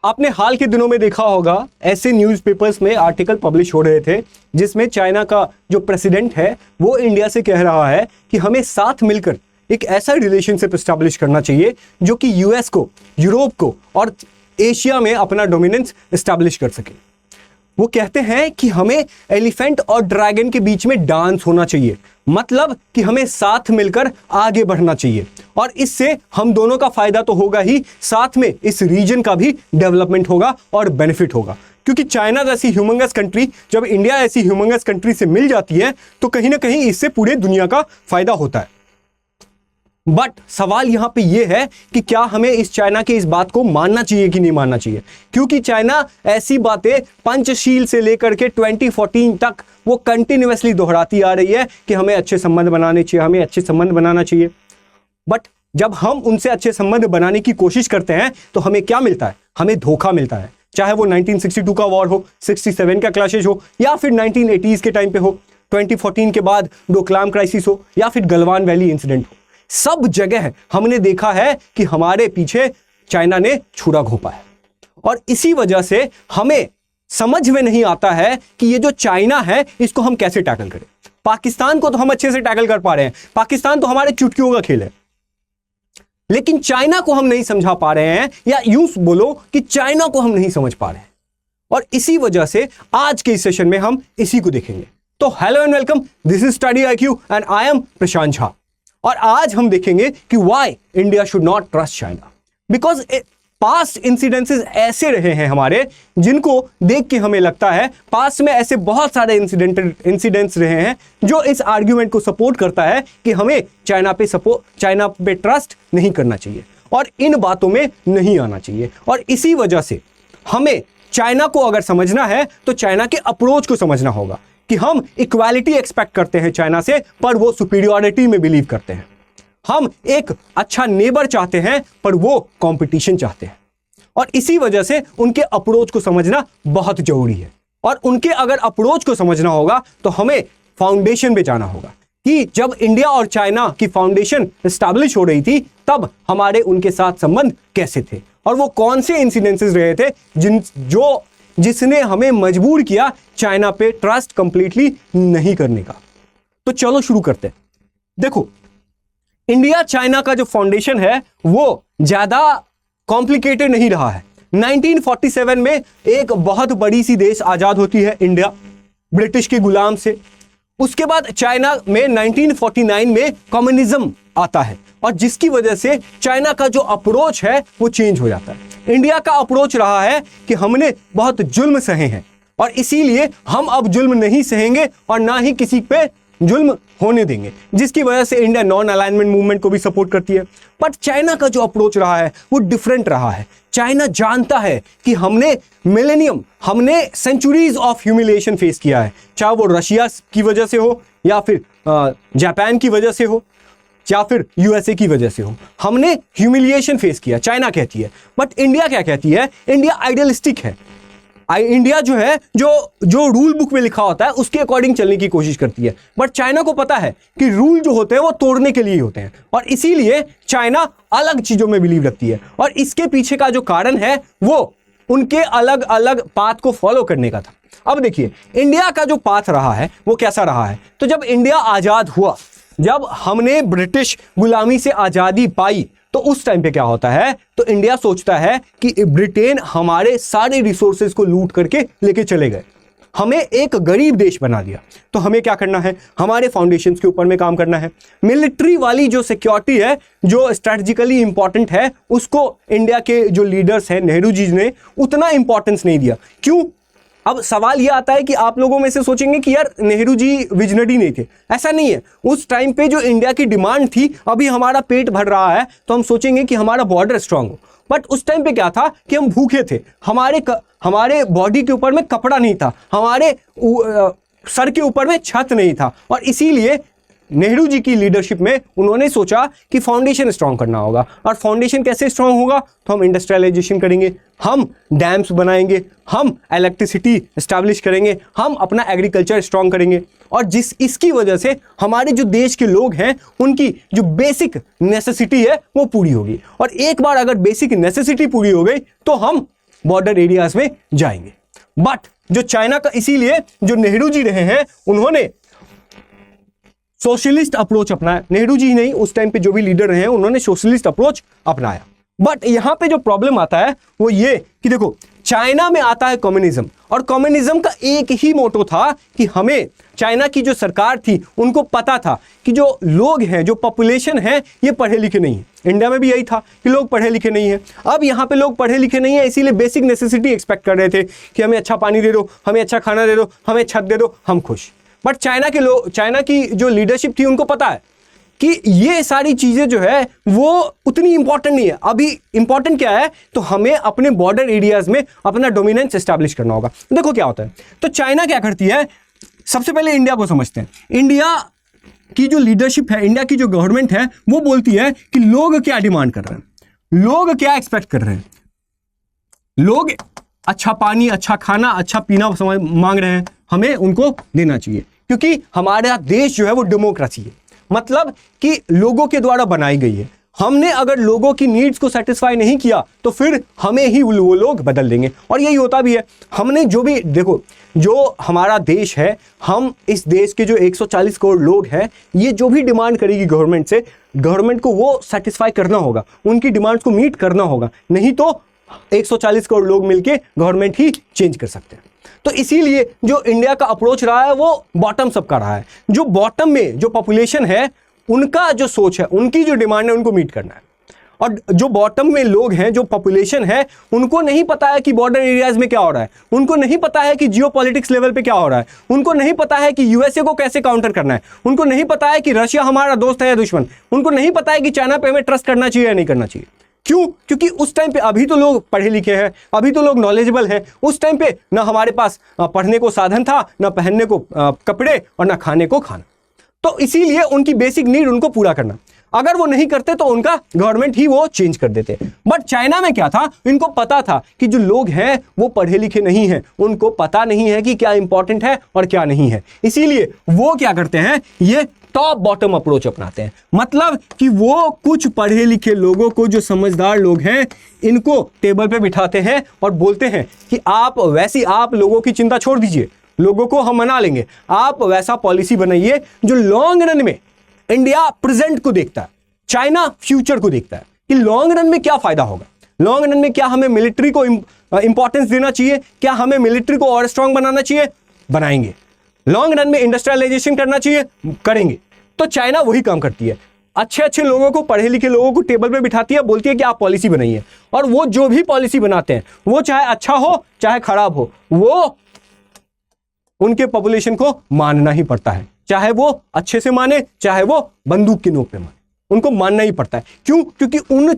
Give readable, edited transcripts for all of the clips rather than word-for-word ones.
आपने हाल के दिनों में देखा होगा ऐसे न्यूज़पेपर्स में आर्टिकल पब्लिश हो रहे थे जिसमें चाइना का जो प्रेसिडेंट है वो इंडिया से कह रहा है कि हमें साथ मिलकर एक ऐसा रिलेशनशिप एस्टैब्लिश करना चाहिए जो कि यूएस को, यूरोप को और एशिया में अपना डोमिनेंस एस्टैब्लिश कर सके। वो कहते हैं कि हमें एलिफेंट और ड्रैगन के बीच में डांस होना चाहिए, मतलब कि हमें साथ मिलकर आगे बढ़ना चाहिए और इससे हम दोनों का फायदा तो होगा ही, साथ में इस रीजन का भी डेवलपमेंट होगा और बेनिफिट होगा। क्योंकि चाइना जैसी ह्यूमंगस कंट्री जब इंडिया ऐसी ह्यूमंगस कंट्री से मिल जाती है तो कहीं ना कहीं इससे पूरे दुनिया का फायदा होता है। बट सवाल यहां पे ये है कि क्या हमें इस चाइना के इस बात को मानना चाहिए कि नहीं मानना चाहिए, क्योंकि चाइना ऐसी बातें पंचशील से लेकर के 2014 तक वो कंटिन्यूअसली दोहराती आ रही है कि हमें अच्छे संबंध बनाने चाहिए, हमें अच्छे संबंध बनाना चाहिए। बट जब हम उनसे अच्छे संबंध बनाने की कोशिश करते हैं तो हमें क्या मिलता है? हमें धोखा मिलता है। चाहे वो 1962 का वॉर हो, 67 का क्लैशेज हो या फिर 1980s के टाइम पे हो, 2014 के बाद डोकलाम क्राइसिस हो या फिर गलवान वैली इंसिडेंट हो, सब जगह हमने देखा है कि हमारे पीछे चाइना ने छुरा घोंपा है। और इसी वजह से हमें समझ में नहीं आता है कि ये जो चाइना है इसको हम कैसे टैकल करें। पाकिस्तान को तो हम अच्छे से टैकल कर पा रहे हैं, पाकिस्तान तो हमारे चुटकियों का खेल है, लेकिन चाइना को हम नहीं समझा पा रहे हैं, या यूं बोलो कि चाइना को हम नहीं समझ पा रहे हैं। और इसी वजह से आज के इस सेशन में हम इसी को देखेंगे। तो hello and welcome, this is study IQ and I am Prashant Jha. और आज हम देखेंगे कि why India should not trust China, because past incidences ऐसे रहे हैं हमारे जिनको देख के हमें लगता है, पास्ट में ऐसे बहुत सारे इंसिडेंट्स रहे हैं जो इस आर्ग्यूमेंट को सपोर्ट करता है कि हमें चाइना पे ट्रस्ट नहीं करना चाहिए और इन बातों में नहीं आना चाहिए। और इसी वजह से हमें चाइना को अगर समझना है तो चाइना के अप्रोच को समझना होगा कि हम इक्वालिटी एक्सपेक्ट करते हैं चाइना से, पर वो सुपीरियरिटी में बिलीव करते हैं। हम एक अच्छा नेबर चाहते हैं पर वो कंपटीशन चाहते हैं। और इसी वजह से उनके अप्रोच को समझना बहुत जरूरी है। और उनके अगर अप्रोच को समझना होगा तो हमें फाउंडेशन पे जाना होगा कि जब इंडिया और चाइना की फाउंडेशन एस्टैब्लिश हो रही थी तब हमारे उनके साथ संबंध कैसे थे और वो कौन से इंसिडेंसेस रहे थे जिसने हमें मजबूर किया चाइना पे ट्रस्ट कंप्लीटली नहीं करने का। तो चलो शुरू करते हैं। देखो, इंडिया चाइना का जो फाउंडेशन है वो ज्यादा कॉम्प्लिकेटेड नहीं रहा है। 1947 में एक बहुत बड़ी सी देश आजाद होती है इंडिया, ब्रिटिश के गुलाम से। उसके बाद चाइना में 1949 में कम्युनिज्म आता है और जिसकी वजह से चाइना का जो अप्रोच है वो चेंज हो जाता है। इंडिया का अप्रोच रहा है कि हमने बहुत जुल्म सहे हैं और इसीलिए हम अब जुल्म नहीं सहेंगे और ना ही किसी पे जुल्म होने देंगे, जिसकी वजह से इंडिया नॉन अलाइनमेंट मूवमेंट को भी सपोर्ट करती है। बट चाइना का जो अप्रोच रहा है वो डिफरेंट रहा है। चाइना जानता है कि हमने सेंचुरीज ऑफ ह्यूमिलिएशन फेस किया है, चाहे वो रशिया की वजह से हो या फिर जापान की वजह से हो या फिर यूएसए की वजह से हो, हमने ह्यूमिलिएशन फेस किया, चाइना कहती है। बट इंडिया क्या कहती है? इंडिया आइडियलिस्टिक है। इंडिया जो है जो रूल बुक में लिखा होता है उसके अकॉर्डिंग चलने की कोशिश करती है। बट चाइना को पता है कि रूल जो होते हैं वो तोड़ने के लिए होते हैं और इसीलिए चाइना अलग चीजों में बिलीव रखती है। और इसके पीछे का जो कारण है वो उनके अलग अलग पाथ को फॉलो करने का था। अब देखिए, इंडिया का जो पाथ रहा है वो कैसा रहा है। तो जब इंडिया आजाद हुआ, जब हमने ब्रिटिश गुलामी से आजादी पाई, तो उस टाइम पे क्या होता है, तो इंडिया सोचता है कि ब्रिटेन हमारे सारे रिसोर्सेज को लूट करके लेके चले गए, हमें एक गरीब देश बना दिया। तो हमें क्या करना है? हमारे फाउंडेशंस के ऊपर में काम करना है। मिलिट्री वाली जो सिक्योरिटी है, जो स्ट्रेटजिकली इंपॉर्टेंट है, उसको इंडिया के जो लीडर्स हैं, नेहरू जी ने उतना इंपॉर्टेंस नहीं दिया। क्यों? अब सवाल यह आता है कि आप लोगों में से सोचेंगे कि यार नेहरू जी विजनरी नहीं थे। ऐसा नहीं है। उस टाइम पे जो इंडिया की डिमांड थी, अभी हमारा पेट भर रहा है तो हम सोचेंगे कि हमारा बॉर्डर स्ट्रांग हो। बट उस टाइम पे क्या था कि हम भूखे थे, हमारे बॉडी के ऊपर में कपड़ा नहीं था, हमारे सर के ऊपर में छत नहीं था। और इसीलिए नेहरू जी की लीडरशिप में उन्होंने सोचा कि फाउंडेशन स्ट्रांग करना होगा। और फाउंडेशन कैसे स्ट्रांग होगा? तो हम इंडस्ट्रियलाइजेशन करेंगे, हम डैम्स बनाएंगे, हम इलेक्ट्रिसिटी एस्टैब्लिश करेंगे, हम अपना एग्रीकल्चर स्ट्रांग करेंगे। और इसकी वजह से हमारे जो देश के लोग हैं उनकी जो बेसिक नेसेसिटी है वो पूरी होगी। और एक बार अगर बेसिक नेसेसिटी पूरी हो गई तो हम बॉर्डर एरियाज में जाएंगे। बट जो चाइना का, इसीलिए जो नेहरू जी रहे हैं उन्होंने सोशलिस्ट अप्रोच अपनाया। नेहरू जी नहीं, उस टाइम पे जो भी लीडर रहे हैं उन्होंने सोशलिस्ट अप्रोच अपनाया। बट यहां पे जो प्रॉब्लम आता है वो ये कि देखो, चाइना में आता है कम्युनिज्म, और कम्युनिज्म का एक ही मोटो था कि हमें, चाइना की जो सरकार थी उनको पता था कि जो लोग हैं, जो पॉपुलेशन है, ये पढ़े लिखे नहीं है। इंडिया में भी यही था कि लोग पढ़े लिखे नहीं है। अब यहाँ पे लोग पढ़े लिखे नहीं है, इसीलिए बेसिक नेसेसिटी एक्सपेक्ट कर रहे थे कि हमें अच्छा पानी दे दो, हमें अच्छा खाना दे दो, हमें छत दे दो, हम खुश। बट चाइना के लोग, चाइना की जो लीडरशिप थी उनको पता है कि ये सारी चीजें जो है वो उतनी इंपॉर्टेंट नहीं है। अभी इंपॉर्टेंट क्या है, तो हमें अपने बॉर्डर एरियाज में अपना डोमिनेंस एस्टैब्लिश करना होगा। देखो क्या होता है, तो चाइना क्या करती है, सबसे पहले इंडिया को समझते हैं। इंडिया की जो लीडरशिप है, इंडिया की जो गवर्नमेंट है, वो बोलती है कि लोग क्या डिमांड कर रहे हैं, लोग क्या एक्सपेक्ट कर रहे हैं। लोग अच्छा पानी, अच्छा खाना, अच्छा पीना मांग रहे हैं, हमें उनको देना चाहिए, क्योंकि हमारा देश जो है वो डेमोक्रेसी है, मतलब कि लोगों के द्वारा बनाई गई है। हमने अगर लोगों की नीड्स को सेटिस्फाई नहीं किया तो फिर हमें ही वो लोग बदल देंगे, और यही होता भी है। हमने जो भी, देखो, जो हमारा देश है, हम इस देश के जो 140 करोड़ लोग हैं, ये जो भी डिमांड करेगी गवर्नमेंट से, गवर्नमेंट को वो सेटिस्फाई करना होगा, उनकी डिमांड्स को मीट करना होगा, नहीं तो 140 करोड़ लोग मिलके गवर्नमेंट ही चेंज कर सकते हैं। तो इसीलिए जो इंडिया का अप्रोच रहा है वो बॉटम अप का रहा है। जो बॉटम में जो पॉपुलेशन है, उनका जो सोच है, उनकी जो डिमांड है, उनको मीट करना है। और जो बॉटम में लोग हैं, जो पॉपुलेशन है, उनको नहीं पता है कि बॉर्डर एरियाज में क्या हो रहा है, उनको नहीं पता है कि जियोपॉलिटिक्स लेवल पे क्या हो रहा है, उनको नहीं पता है कि यूएसए को कैसे काउंटर करना है, उनको नहीं पता है कि रशिया हमारा दोस्त है या दुश्मन, उनको नहीं पता है कि चाइना पे हमें ट्रस्ट करना चाहिए या नहीं करना चाहिए। क्यों? क्योंकि उस टाइम पे अभी तो लोग पढ़े लिखे हैं, अभी तो लोग नॉलेजेबल हैं। उस टाइम पे ना हमारे पास पढ़ने को साधन था, ना पहनने को कपड़े, और ना खाने को खाना। तो इसीलिए उनकी बेसिक नीड उनको पूरा करना, अगर वो नहीं करते तो उनका गवर्नमेंट ही वो चेंज कर देते। बट चाइना में क्या था, इनको पता था कि जो लोग हैं वो पढ़े लिखे नहीं हैं, उनको पता नहीं है कि क्या इंपॉर्टेंट है और क्या नहीं है। इसीलिए वो क्या करते हैं, ये टॉप बॉटम अप्रोच अपनाते हैं। मतलब कि वो कुछ पढ़े लिखे लोगों को, जो समझदार लोग हैं, इनको टेबल पे बिठाते हैं और बोलते हैं कि आप लोगों की चिंता छोड़ दीजिए, लोगों को हम मना लेंगे, आप वैसा पॉलिसी बनाइए जो लॉन्ग रन में, इंडिया प्रेजेंट को देखता है, चाइना फ्यूचर को देखता है कि लॉन्ग रन में क्या फायदा होगा, लॉन्ग रन में क्या हमें मिलिट्री को इंपॉर्टेंस देना चाहिए, क्या हमें मिलिट्री को और स्ट्रांग बनाना चाहिए, बनाएंगे। लॉन्ग रन में इंडस्ट्रियलाइजेशन करना चाहिए, करेंगे। तो चाइना वही काम करती है, अच्छे अच्छे लोगों को, पढ़े लिखे लोगों को टेबल पे बिठाती है, बोलती है कि आप पॉलिसी बनाइए, और वो जो भी पॉलिसी बनाते हैं, वो चाहे अच्छा हो चाहे खराब हो, वो उनके पॉपुलेशन को मानना ही पड़ता है, चाहे वो अच्छे से माने, चाहे वो बंदूक की नोक पे माने, उनको मानना ही पड़ता है। क्यों? क्योंकि उन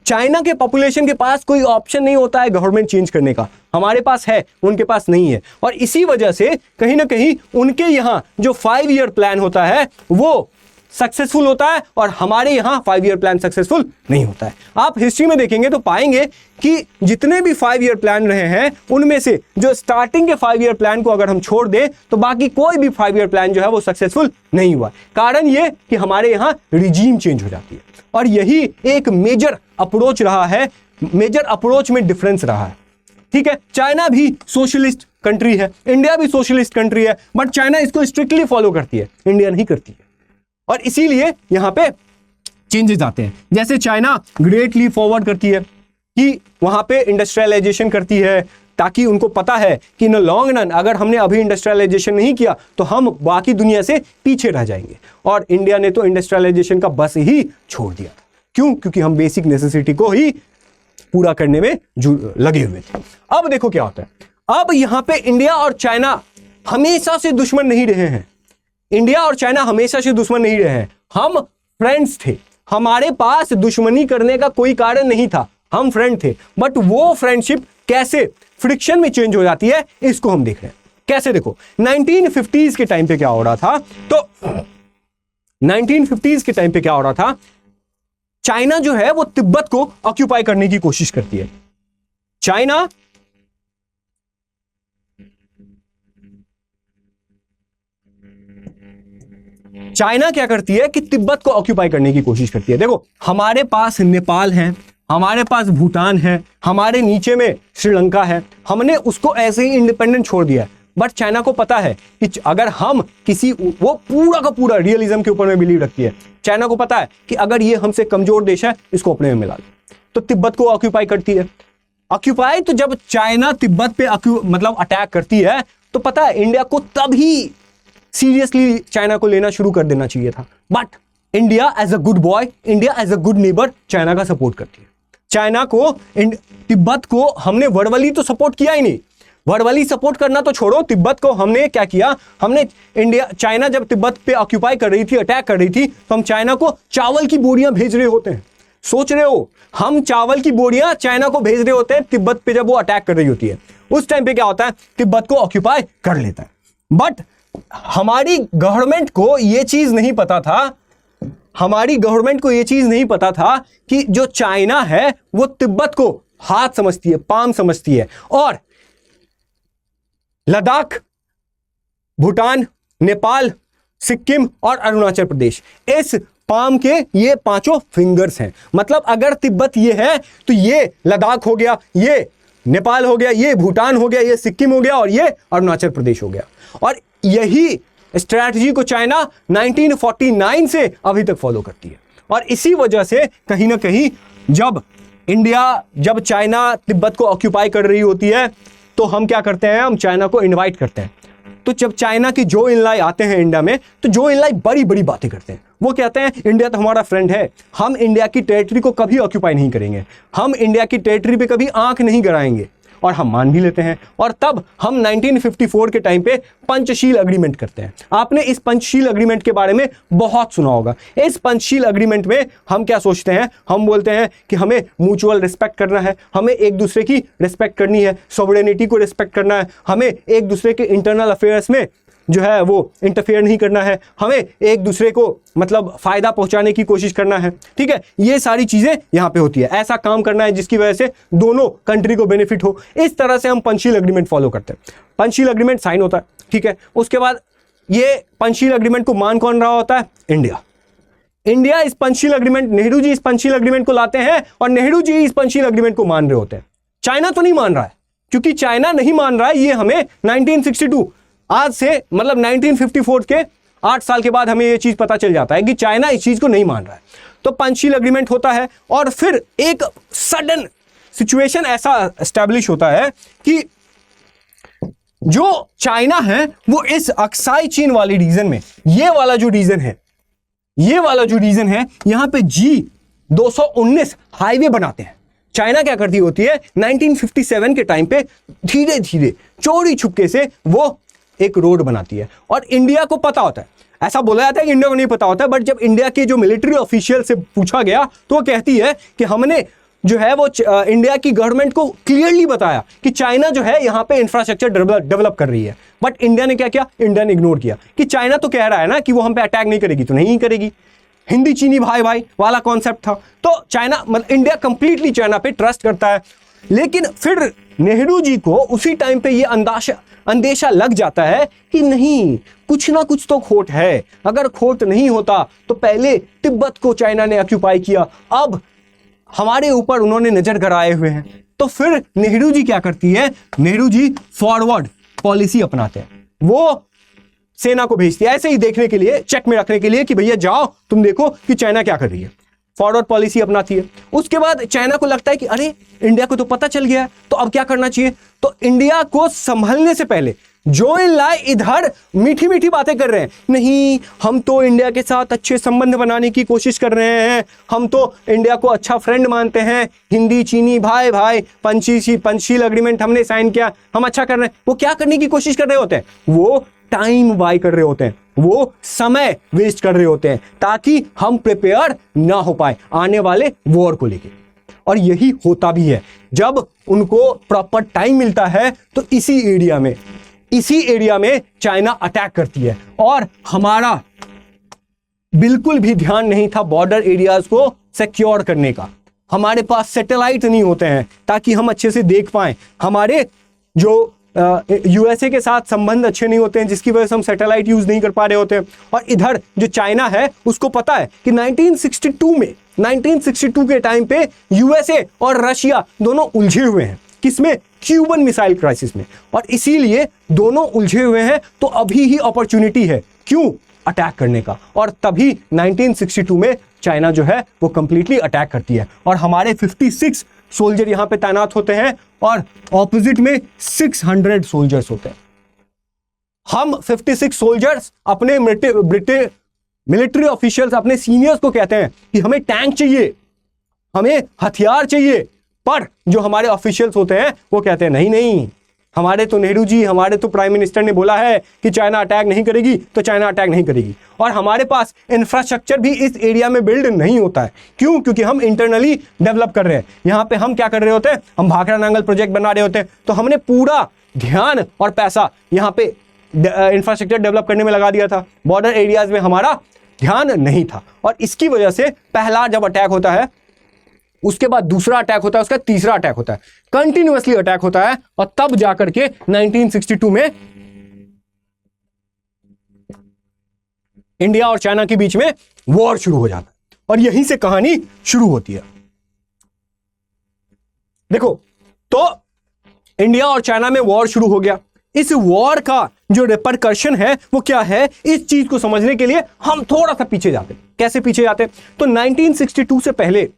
चाइना के पॉपुलेशन के पास कोई ऑप्शन नहीं होता है गवर्नमेंट चेंज करने का, हमारे पास है, उनके पास नहीं है। और इसी वजह से कहीं ना कहीं उनके यहां जो 5 ईयर प्लान होता है वो सक्सेसफुल होता है, और हमारे यहां 5 ईयर प्लान सक्सेसफुल नहीं होता है। आप हिस्ट्री में देखेंगे तो पाएंगे कि जितने भी 5 ईयर प्लान रहे हैं, उनमें से जो स्टार्टिंग के 5 ईयर प्लान को अगर हम छोड़ दें तो बाकी कोई भी 5 ईयर प्लान जो है वो सक्सेसफुल नहीं हुआ। कारण ये कि हमारे यहां रिजीम चेंज हो जाती है, और यही एक मेजर अप्रोच रहा है, मेजर अप्रोच में डिफरेंस रहा है। ठीक है, चाइना भी सोशलिस्ट कंट्री है, इंडिया भी सोशलिस्ट कंट्री है, बट चाइना इसको स्ट्रिक्टली फॉलो करती है, इंडिया नहीं करती है। और इसीलिए यहां पे चेंजेस आते हैं। जैसे चाइना ग्रेट लीप फॉरवर्ड करती है कि वहां पे इंडस्ट्रियलाइजेशन करती है, ताकि उनको पता है कि इन लॉन्ग रन अगर हमने अभी इंडस्ट्रियलाइजेशन नहीं किया तो हम बाकी दुनिया से पीछे रह जाएंगे। और इंडिया ने तो इंडस्ट्रियलाइजेशन का बस ही छोड़ दिया था। क्यों? क्योंकि हम बेसिक नेसेसिटी को ही पूरा करने में लगे हुए थे। अब देखो क्या होता है, अब यहां पे इंडिया और चाइना हमेशा से दुश्मन नहीं रहे हैं, इंडिया और चाइना हमेशा से दुश्मन नहीं रहे हैं, हम फ्रेंड्स थे, हमारे पास दुश्मनी करने का कोई कारण नहीं था, हम फ्रेंड थे। बट वो फ्रेंडशिप कैसे फ्रिक्शन में चेंज हो जाती है, इसको हम देख रहे हैं। कैसे? देखो 1950s के टाइम पे क्या हो रहा था, तो 1950s के टाइम पे क्या हो रहा था, चाइना जो है वो तिब्बत को ऑक्यूपाई करने की कोशिश करती है। चाइना क्या करती है कि तिब्बत को ऑक्यूपाई करने की कोशिश करती है। देखो हमारे पास नेपाल है, हमारे पास भूटान है, हमारे नीचे में श्रीलंका है, हमने उसको ऐसे ही इंडिपेंडेंट छोड़ दिया है। बट चाइना को पता है कि अगर हम किसी, वो पूरा का पूरा रियलिज्म के ऊपर में बिलीव रखती है, चाइना को पता है कि अगर ये हमसे कमजोर देश है, इसको अपने में मिला ले, तो तिब्बत को ऑक्यूपाई करती है। ऑक्यूपाई, तो जब चाइना तिब्बत पे मतलब अटैक करती है, तो पता है इंडिया को तभी सीरियसली चाइना को लेना शुरू कर देना चाहिए था। But India as a good boy, India as a good neighbour China का सपोर्ट करती है। चाइना को, तिब्बत को हमने वर्बली तो सपोर्ट किया ही नहीं, वर्बली सपोर्ट करना तो छोड़ो, तिब्बत को हमने क्या किया, हमने चाइना जब तिब्बत पे ऑक्यूपाई कर रही थी, अटैक कर रही थी, तो हम चाइना को चावल की बोरियां भेज रहे होते हैं। सोच रहे हो, हम चावल की बोरियां चाइना को भेज रहे होते हैं तिब्बत पे जब वो अटैक कर रही होती है। उस टाइम पे क्या होता है, तिब्बत को ऑक्यूपाई कर लेता है। बट हमारी गवर्नमेंट को ये चीज नहीं पता था, हमारी गवर्नमेंट को यह चीज नहीं पता था कि जो चाइना है वो तिब्बत को हाथ समझती है, पाम समझती है, और लद्दाख, भूटान, नेपाल, सिक्किम और अरुणाचल प्रदेश, इस पाम के ये पांचों फिंगर्स हैं। मतलब अगर तिब्बत ये है तो ये लद्दाख हो गया, ये नेपाल हो गया, ये भूटान हो गया, ये सिक्किम हो गया और ये अरुणाचल प्रदेश हो गया। और यही स्ट्रैटेजी को चाइना 1949 से अभी तक फॉलो करती है। और इसी वजह से कहीं ना कहीं जब चाइना तिब्बत को ऑक्यूपाई कर रही होती है, तो हम क्या करते हैं, हम चाइना को इनवाइट करते हैं। तो जब चाइना के जो इनलाई आते हैं इंडिया में, तो जो इनलाई बड़ी बड़ी बातें करते हैं। वो कहते हैं इंडिया तो हमारा फ्रेंड है, हम इंडिया की टेरिटरी को कभी ऑक्यूपाई नहीं करेंगे, हम इंडिया की टेरिटरी पे कभी आंख नहीं गड़ाएंगे, और हम मान भी लेते हैं। और तब हम 1954 के टाइम पे पंचशील अग्रीमेंट करते हैं। आपने इस पंचशील अग्रीमेंट के बारे में बहुत सुना होगा। इस पंचशील अग्रीमेंट में हम क्या सोचते हैं, हम बोलते हैं कि हमें म्यूचुअल रिस्पेक्ट करना है, हमें एक दूसरे की रिस्पेक्ट करनी है, सॉवरेनिटी को रिस्पेक्ट करना है, हमें एक दूसरे के इंटरनल अफेयर्स में जो है वो इंटरफेयर नहीं करना है, हमें एक दूसरे को मतलब फायदा पहुंचाने की कोशिश करना है। ठीक है, ये सारी चीजें यहां पे होती है। ऐसा काम करना है जिसकी वजह से दोनों कंट्री को बेनिफिट हो। इस तरह से हम पंचशील अग्रीमेंट फॉलो करते हैं। पंचशील अग्रीमेंट साइन होता है, ठीक है। उसके बाद ये पंचशील अग्रीमेंट को मान कौन रहा होता है, इंडिया इस पंचशील अग्रीमेंट, नेहरू जी इस पंचशील अग्रीमेंट को लाते हैं और नेहरू जी इस पंचशील अग्रीमेंट को मान रहे होते हैं। चाइना तो नहीं मान रहा है, क्योंकि चाइना नहीं मान रहा है, ये हमें 1962, आज से मतलब 1954 के 8 साल के बाद हमें यह चीज पता चल जाता है कि चाइना इस चीज को नहीं मान रहा है। तो पंचशील अग्रीमेंट होता है और फिर एक सडन सिचुएशन ऐसा एस्टैब्लिश होता है कि जो चाइना है वो इस अक्साई चीन वाली रीजन में, ये वाला जो रीजन है यहां पे G219 हाईवे बनाते हैं। चाइना क्या करती होती है, 1957 के टाइम पे धीरे धीरे चोरी छुपके से वो एक रोड बनाती है। और इंडिया को पता होता है, ऐसा बोला जाता है कि इंडिया को नहीं पता होता है, बट जब इंडिया के जो मिलिट्री ऑफिशियल से पूछा गया तो वो कहती है कि हमने जो है वो इंडिया की गवर्नमेंट को क्लियरली बताया कि चाइना जो है यहाँ पे इंफ्रास्ट्रक्चर डेवलप कर रही है। बट इंडिया ने क्या किया, इंडिया ने इग्नोर किया कि चाइना तो कह रहा है ना कि वो हम पे अटैक नहीं करेगी, तो नहीं करेगी। हिंदी चीनी भाई भाई वाला कॉन्सेप्ट था। तो चाइना मतलब इंडिया कंप्लीटली चाइना पे ट्रस्ट करता है। लेकिन फिर नेहरू जी को उसी टाइम पे ये अंदेशा लग जाता है कि नहीं, कुछ ना कुछ तो खोट है। अगर खोट नहीं होता तो पहले तिब्बत को चाइना ने ऑक्यूपाई किया, अब हमारे ऊपर उन्होंने नजर गड़ाए हुए हैं। तो फिर नेहरू जी क्या करती है, नेहरू जी फॉरवर्ड पॉलिसी अपनाते हैं। वो सेना को भेजती है ऐसे ही देखने के लिए, चेक में रखने के लिए कि भैया जाओ तुम देखो कि चाइना क्या कर रही है। फॉरवर्ड पॉलिसी अपनाती है। उसके बाद चाइना को लगता है कि अरे इंडिया को तो पता चल गया है, तो अब क्या करना चाहिए। तो इंडिया को संभलने से पहले जो इनलाए इधर मीठी मीठी बातें कर रहे हैं, नहीं हम तो इंडिया के साथ अच्छे संबंध बनाने की कोशिश कर रहे हैं, हम तो इंडिया को अच्छा फ्रेंड मानते हैं, हिंदी चीनी भाई भाई, पंचशील अग्रीमेंट हमने साइन किया, हम अच्छा कर रहे हैं। वो क्या करने की कोशिश कर रहे होते हैं, वो टाइम बाय कर रहे होते हैं, वो समय वेस्ट कर रहे होते हैं ताकि हम प्रिपेयर ना हो पाए आने वाले वॉर को लेके। और यही होता भी है, जब उनको प्रॉपर टाइम मिलता है तो इसी एरिया में चाइना अटैक करती है। और हमारा बिल्कुल भी ध्यान नहीं था बॉर्डर एरियाज को सिक्योर करने का। हमारे पास सैटेलाइट नहीं होते हैं ताकि हम अच्छे से देख पाएं हमारे जो यूएसए के साथ संबंध अच्छे नहीं होते हैं, जिसकी वजह से हम सैटेलाइट यूज नहीं कर पा रहे होते हैं। और इधर जो चाइना है उसको पता है कि 1962 के टाइम पे यूएसए और रशिया दोनों उलझे हुए हैं। किसमें? क्यूबन मिसाइल क्राइसिस में। और इसीलिए दोनों उलझे हुए हैं, तो अभी ही अपॉर्चुनिटी है क्यों अटैक करने का। और तभी 1962 में चाइना जो है वो कंप्लीटली अटैक करती है और हमारे 56 सोल्जर यहां पे तैनात होते हैं और ऑपोजिट में 600 सोल्जर्स होते हैं। हम 56 सोल्जर्स अपने मिलिट्री ऑफिशियल्स, अपने सीनियर्स को कहते हैं कि हमें टैंक चाहिए, हमें हथियार चाहिए, पर जो हमारे ऑफिशियल्स होते हैं वो कहते हैं नहीं नहीं, हमारे तो नेहरू जी, हमारे तो प्राइम मिनिस्टर ने बोला है कि चाइना अटैक नहीं करेगी, तो चाइना अटैक नहीं करेगी। और हमारे पास इंफ्रास्ट्रक्चर भी इस एरिया में बिल्ड नहीं होता है। क्यों? क्योंकि हम इंटरनली डेवलप कर रहे हैं। यहाँ पे हम क्या कर रहे होते हैं? हम भाखड़ा नांगल प्रोजेक्ट बना रहे होते हैं, तो हमने पूरा ध्यान और पैसा यहाँ पे इंफ्रास्ट्रक्चर डेवलप करने में लगा दिया था। बॉर्डर एरियाज में हमारा ध्यान नहीं था और इसकी वजह से पहला जब अटैक होता है, उसके बाद दूसरा अटैक होता है, उसका तीसरा अटैक होता है, कंटिन्यूअसली अटैक होता है और तब जाकर के 1962 में इंडिया और चाइना के बीच में वॉर शुरू हो जाता है और यहीं से कहानी शुरू होती है। देखो, तो इंडिया और चाइना में वॉर शुरू हो गया। इस वॉर का जो रिपरकशन है वो क्या है, इस चीज को समझने के लिए हम थोड़ा सा पीछे जाते हैं। कैसे पीछे जाते हैं? तो 1962 से पहले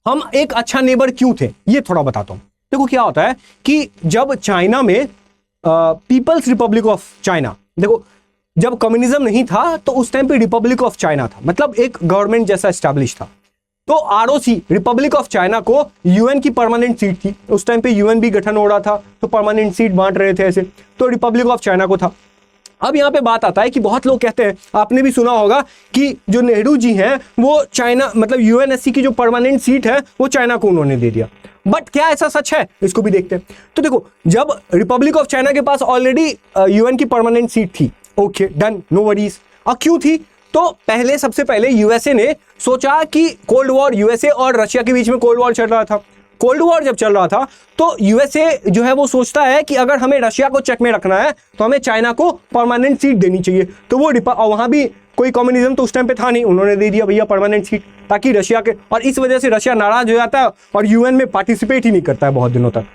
हम एक अच्छा नेबर क्यों थे, ये थोड़ा बताता हूं। देखो क्या होता है कि जब चाइना में पीपल्स रिपब्लिक ऑफ चाइना, देखो जब कम्युनिज्म नहीं था तो उस टाइम पे रिपब्लिक ऑफ चाइना था, मतलब एक गवर्नमेंट जैसा एस्टैब्लिश था। तो आरओसी, रिपब्लिक ऑफ चाइना को यूएन की परमानेंट सीट थी। उस टाइम पे यूएन भी गठन हो रहा था, तो परमानेंट सीट बांट रहे थे ऐसे, तो रिपब्लिक ऑफ चाइना को था। अब यहां पे बात आता है कि बहुत लोग कहते हैं, आपने भी सुना होगा कि जो नेहरू जी हैं वो चाइना, मतलब यूएनएससी की जो परमानेंट सीट है वो चाइना को उन्होंने दे दिया। बट क्या ऐसा सच है, इसको भी देखते हैं। तो देखो, जब रिपब्लिक ऑफ चाइना के पास ऑलरेडी यूएन की परमानेंट सीट थी, ओके डन, नो वरीज। अब क्यों थी? तो पहले, सबसे पहले यूएसए ने सोचा कि कोल्ड वॉर, यूएसए और रशिया के बीच में कोल्ड वॉर चल रहा था। कोल्ड वॉर जब चल रहा था तो यूएसए जो है वो सोचता है कि अगर हमें रशिया को चेक में रखना है तो हमें चाइना को परमानेंट सीट देनी चाहिए। तो वो वहां भी कोई कम्युनिज्म तो उस टाइम पे था नहीं, उन्होंने दे दिया भैया परमानेंट सीट, ताकि रशिया के, और इस वजह से रशिया नाराज हो जाता है और यूएन में पार्टिसिपेट ही नहीं करता है बहुत दिनों तक।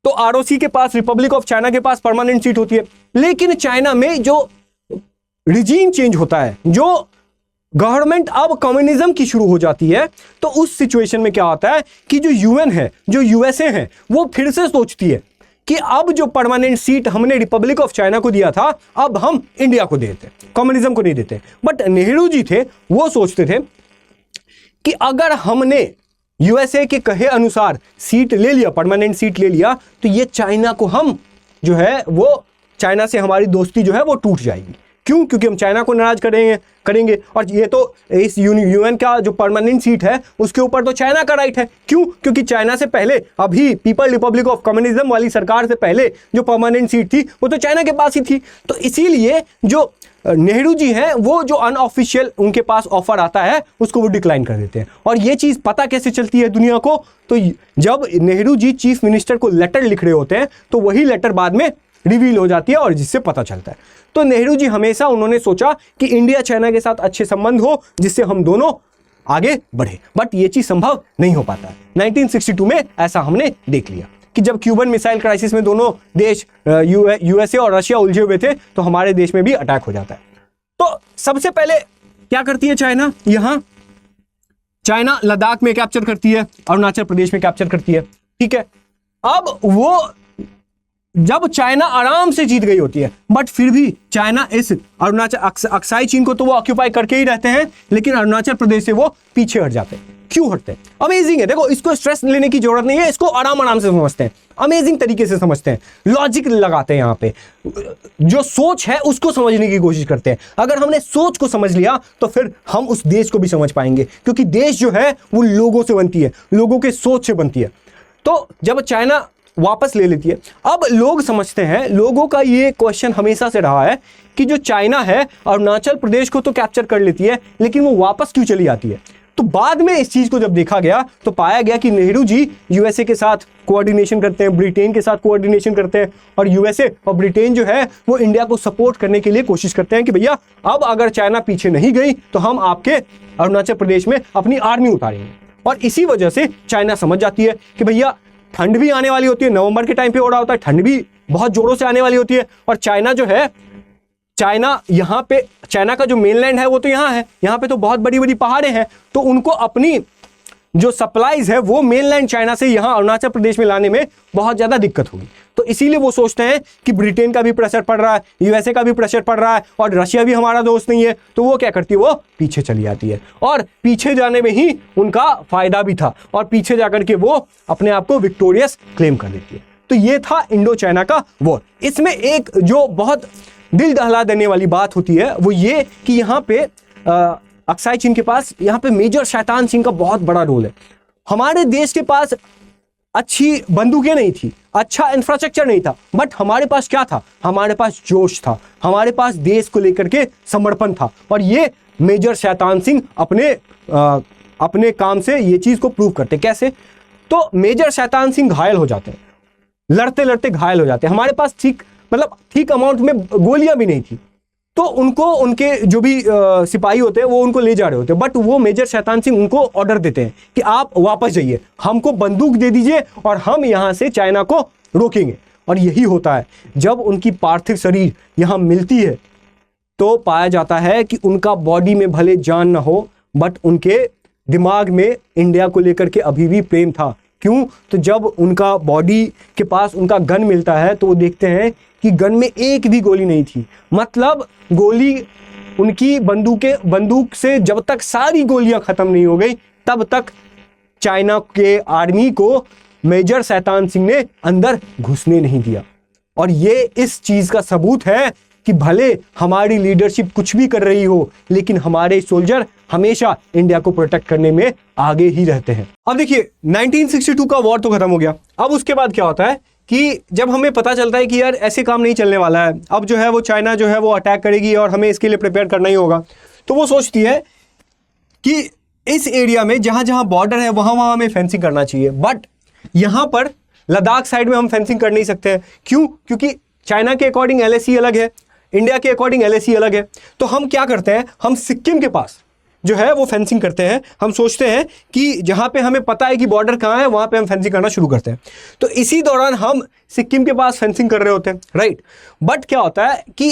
तो आरओसी के पास, रिपब्लिक ऑफ चाइना के पास परमानेंट सीट होती है। लेकिन चाइना में जो रिजीम चेंज होता है, जो गवर्नमेंट अब कम्युनिज्म की शुरू हो जाती है, तो उस सिचुएशन में क्या होता है कि जो यूएन है, जो यूएसए है, वो फिर से सोचती है कि अब जो परमानेंट सीट हमने रिपब्लिक ऑफ चाइना को दिया था, अब हम इंडिया को देते, कम्युनिज्म को नहीं देते। बट नेहरू जी थे, वो सोचते थे कि अगर हमने यूएसए के कहे अनुसार सीट ले लिया, परमानेंट सीट ले लिया, तो ये चाइना को हम जो है वो, चाइना से हमारी दोस्ती जो है वो टूट जाएगी। क्यों? क्योंकि हम चाइना को नाराज करेंगे और ये तो इस यूएन का जो परमानेंट सीट है उसके ऊपर तो चाइना का राइट है। क्यों? क्योंकि चाइना से पहले, अभी पीपल रिपब्लिक ऑफ कम्युनिज्म वाली सरकार से पहले जो परमानेंट सीट थी वो तो चाइना के पास ही थी। तो इसीलिए जो नेहरू जी हैं वो जो अनऑफिशियल उनके पास ऑफर आता है उसको वो डिक्लाइन कर देते हैं। और ये चीज़ पता कैसे चलती है दुनिया को? तो जब नेहरू जी चीफ मिनिस्टर को लेटर लिख रहे होते हैं तो वही लेटर बाद में रिवील हो जाती है और जिससे पता चलता है। तो नेहरू जी हमेशा उन्होंने सोचा कि इंडिया चाइना के साथ अच्छे संबंध हो जिससे हम दोनों आगे बढ़े, बट ये चीज संभव नहीं हो पाता है। 1962 में ऐसा हमने देख लिया कि जब क्यूबन मिसाइल क्राइसिस में दोनों देश यूएसए और रशिया उलझे हुए थे तो हमारे देश में भी अटैक हो जाता है। तो सबसे पहले क्या करती है चाइना? यहां चाइना लद्दाख में कैप्चर करती है, अरुणाचल प्रदेश में कैप्चर करती है, ठीक है। अब वो जब चाइना आराम से जीत गई होती है, बट फिर भी चाइना इस अरुणाचल अक्साई चीन को तो वो ऑक्यूपाई करके ही रहते हैं, लेकिन अरुणाचल प्रदेश से वो पीछे हट जाते हैं। क्यों हटते हैं? अमेजिंग है। देखो, इसको स्ट्रेस लेने की जरूरत नहीं है, इसको आराम से समझते हैं, अमेजिंग तरीके से समझते हैं, लॉजिक लगाते हैं। यहाँ पे जो सोच है उसको समझने की कोशिश करते हैं। अगर हमने सोच को समझ लिया तो फिर हम उस देश को भी समझ पाएंगे, क्योंकि देश जो है वो लोगों से बनती है, लोगों के सोच से बनती है। तो जब चाइना वापस ले लेती है, अब लोग समझते हैं, लोगों का ये क्वेश्चन हमेशा से रहा है कि जो चाइना है अरुणाचल प्रदेश को तो कैप्चर कर लेती है, लेकिन वो वापस क्यों चली आती है? तो बाद में इस चीज को जब देखा गया तो पाया गया कि नेहरू जी यूएसए के साथ कोऑर्डिनेशन करते हैं, ब्रिटेन के साथ कोऑर्डिनेशन करते हैं, और यूएसए और ब्रिटेन जो है वो इंडिया को सपोर्ट करने के लिए कोशिश करते हैं कि भैया अब अगर चाइना पीछे नहीं गई तो हम आपके अरुणाचल प्रदेश में अपनी आर्मी उतारेंगे। और इसी वजह से चाइना समझ जाती है कि भैया ठंड भी आने वाली होती है, नवंबर के टाइम पे हो रहा होता है, ठंड भी बहुत जोरों से आने वाली होती है, और चाइना जो है, चाइना यहाँ पे, चाइना का जो मेनलैंड है वो तो यहाँ है, यहाँ पे तो बहुत बड़ी बड़ी पहाड़ें हैं, तो उनको अपनी जो सप्लाईज है वो मेनलैंड चाइना से यहाँ अरुणाचल प्रदेश में लाने में बहुत ज्यादा दिक्कत होगी। तो इसीलिए वो सोचते हैं कि ब्रिटेन का भी प्रेशर पड़ रहा है, यूएसए का भी प्रेशर पड़ रहा है, और रशिया भी हमारा दोस्त नहीं है, तो वो क्या करती है, वो पीछे चली जाती है, और पीछे जाने में ही उनका फायदा भी था, और पीछे जाकर के वो अपने आप को विक्टोरियस क्लेम कर लेती है। तो ये था इंडो चाइना का वॉर। इसमें एक जो बहुत दिल दहला देने वाली बात होती है वो ये कि यहाँ पे अक्साई चीन के पास यहाँ पे मेजर शैतान सिंह का बहुत बड़ा रोल है। हमारे देश के पास अच्छी बंदूकें नहीं थी, अच्छा इंफ्रास्ट्रक्चर नहीं था, बट हमारे पास क्या था, हमारे पास जोश था, हमारे पास देश को लेकर के समर्पण था, और ये मेजर शैतान सिंह अपने काम से ये चीज को प्रूव करते। कैसे? तो मेजर शैतान सिंह घायल हो जाते हैं, लड़ते लड़ते घायल हो जाते हैं। हमारे पास ठीक अमाउंट में गोलियां भी नहीं थी, तो उनको उनके जो भी सिपाही होते हैं वो उनको ले जा रहे होते हैं, बट वो मेजर शैतान सिंह उनको ऑर्डर देते हैं कि आप वापस जाइए, हमको बंदूक दे दीजिए और हम यहां से चाइना को रोकेंगे। और यही होता है, जब उनकी पार्थिव शरीर यहां मिलती है तो पाया जाता है कि उनका बॉडी में भले जान ना हो, बट उनके दिमाग में इंडिया को लेकर के अभी भी प्रेम था। क्यों? तो जब उनका बॉडी के पास उनका गन मिलता है तो वो देखते हैं कि गन में एक भी गोली नहीं थी। मतलब गोली उनकी बंदूक से जब तक सारी गोलियां खत्म नहीं हो गई तब तक चाइना के आर्मी को मेजर शैतान सिंह ने अंदर घुसने नहीं दिया। और ये इस चीज का सबूत है कि भले हमारी लीडरशिप कुछ भी कर रही हो, लेकिन हमारे सोल्जर हमेशा इंडिया को प्रोटेक्ट करने में आगे ही रहते हैं। अब देखिए 1962 का वॉर तो खत्म हो गया। अब उसके बाद क्या होता है कि जब हमें पता चलता है कि यार ऐसे काम नहीं चलने वाला है, अब जो है वो चाइना जो है वो अटैक करेगी और हमें इसके लिए प्रिपेयर करना ही होगा, तो वो सोचती है कि इस एरिया में जहां जहां बॉर्डर है वहां वहां हमें फेंसिंग करना चाहिए। बट यहां पर लद्दाख साइड में हम फेंसिंग कर नहीं सकते हैं। क्यों? क्योंकि चाइना के अकॉर्डिंग LAC अलग है, इंडिया के अकॉर्डिंग LAC अलग है। तो हम क्या करते हैं, हम सिक्किम के पास जो है वो फेंसिंग करते हैं। हम सोचते हैं कि जहां पे हमें पता है कि बॉर्डर कहां है वहां पे हम फेंसिंग करना शुरू करते हैं। तो इसी दौरान हम सिक्किम के पास फेंसिंग कर रहे होते हैं, राइट। बट क्या होता है कि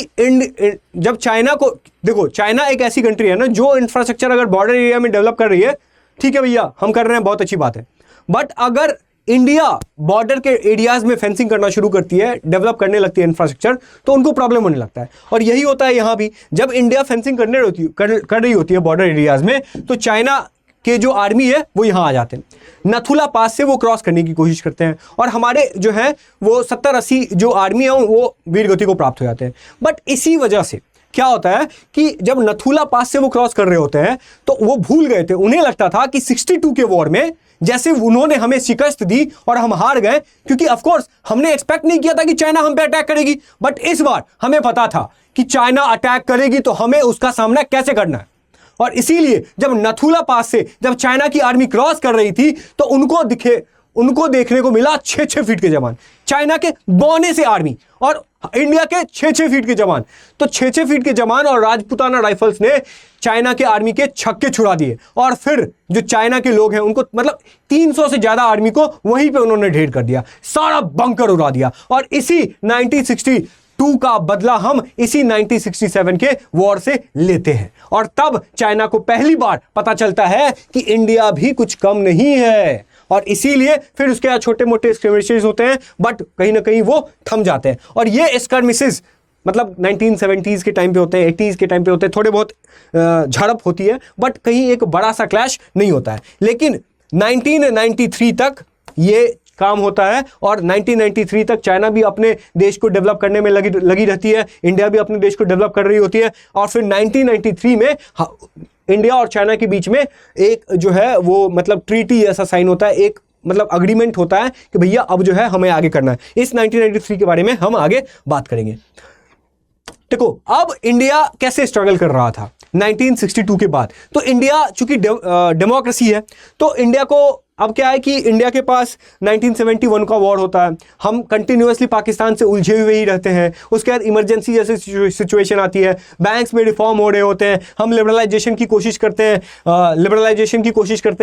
जब चाइना को देखो, चाइना एक ऐसी कंट्री है ना जो इंफ्रास्ट्रक्चर अगर बॉर्डर एरिया में डेवलप कर रही है, ठीक है भैया हम कर रहे हैं, बहुत अच्छी बात है। बट अगर इंडिया बॉर्डर के एरियाज में फेंसिंग करना शुरू करती है, डेवलप करने लगती है इंफ्रास्ट्रक्चर, तो उनको प्रॉब्लम होने लगता है। और यही होता है यहां भी, जब इंडिया फेंसिंग कर रही होती है बॉर्डर एरियाज में, तो चाइना के जो आर्मी है वो यहां आ जाते हैं। नथुला पास से वो क्रॉस करने की कोशिश करते हैं, और हमारे जो है वो 70-80 जो आर्मी है वो वीरगति को प्राप्त हो जाते हैं। बट इसी वजह से क्या होता है कि जब नथुला पास से वो क्रॉस कर रहे होते हैं तो वो भूल गए थे, उन्हें लगता था कि 62 के वॉर में जैसे उन्होंने हमें शिकस्त दी और हम हार गए, क्योंकि ऑफ कोर्स हमने एक्सपेक्ट नहीं किया था कि चाइना हम पे अटैक करेगी, बट इस बार हमें पता था कि चाइना अटैक करेगी तो हमें उसका सामना कैसे करना है। और इसीलिए जब नथुला पास से जब चाइना की आर्मी क्रॉस कर रही थी तो उनको देखने को मिला 6-6 फीट के जवान, चाइना के बौने से आर्मी और इंडिया के 6-6 फीट के जवान। तो 6-6 फीट के जवान और राजपूताना राइफल्स ने चाइना के आर्मी के छक्के छुड़ा दिए, और फिर जो चाइना के लोग हैं उनको मतलब 300 से ज्यादा आर्मी को वहीं पे उन्होंने ढेर कर दिया, सारा बंकर उड़ा दिया। और इसी 1962 का बदला हम इसी 1967 के वॉर से लेते हैं, और तब चाइना को पहली बार पता चलता है कि इंडिया भी कुछ कम नहीं है। और इसीलिए फिर उसके बाद छोटे मोटे स्क्रिमिशेस होते हैं, बट कहीं ना कहीं वो थम जाते हैं। और ये स्कर्मिशेस मतलब 1970s के टाइम पे होते हैं, 80s के टाइम पे होते हैं, थोड़े बहुत झड़प होती है, बट कहीं एक बड़ा सा क्लैश नहीं होता है। लेकिन 1993 तक ये काम होता है, और 1993 तक चाइना भी अपने देश को डेवलप करने में लगी रहती है, इंडिया भी अपने देश को डेवलप कर रही होती है। और फिर 1993 में इंडिया और चाइना के बीच में एक जो है वो मतलब ट्रीटी ऐसा साइन होता है, एक मतलब अग्रीमेंट होता है कि भैया अब जो है हमें आगे करना है। इस 1993 के बारे में हम आगे बात करेंगे। देखो अब इंडिया कैसे स्ट्रगल कर रहा था। 1962 के बाद। तो इंडिया चूंकि डेमोक्रेसी है, तो इंडिया को अब क्या है कि इंडिया के पास 1971 का वॉर होता है, हम कंटिन्यूअसली पाकिस्तान से उलझे हुए ही रहते हैं। उसके बाद इमरजेंसी जैसी सिचुएशन आती है, बैंक्स में रिफॉर्म हो रहे होते हैं, हम लिबरलाइजेशन की कोशिश करते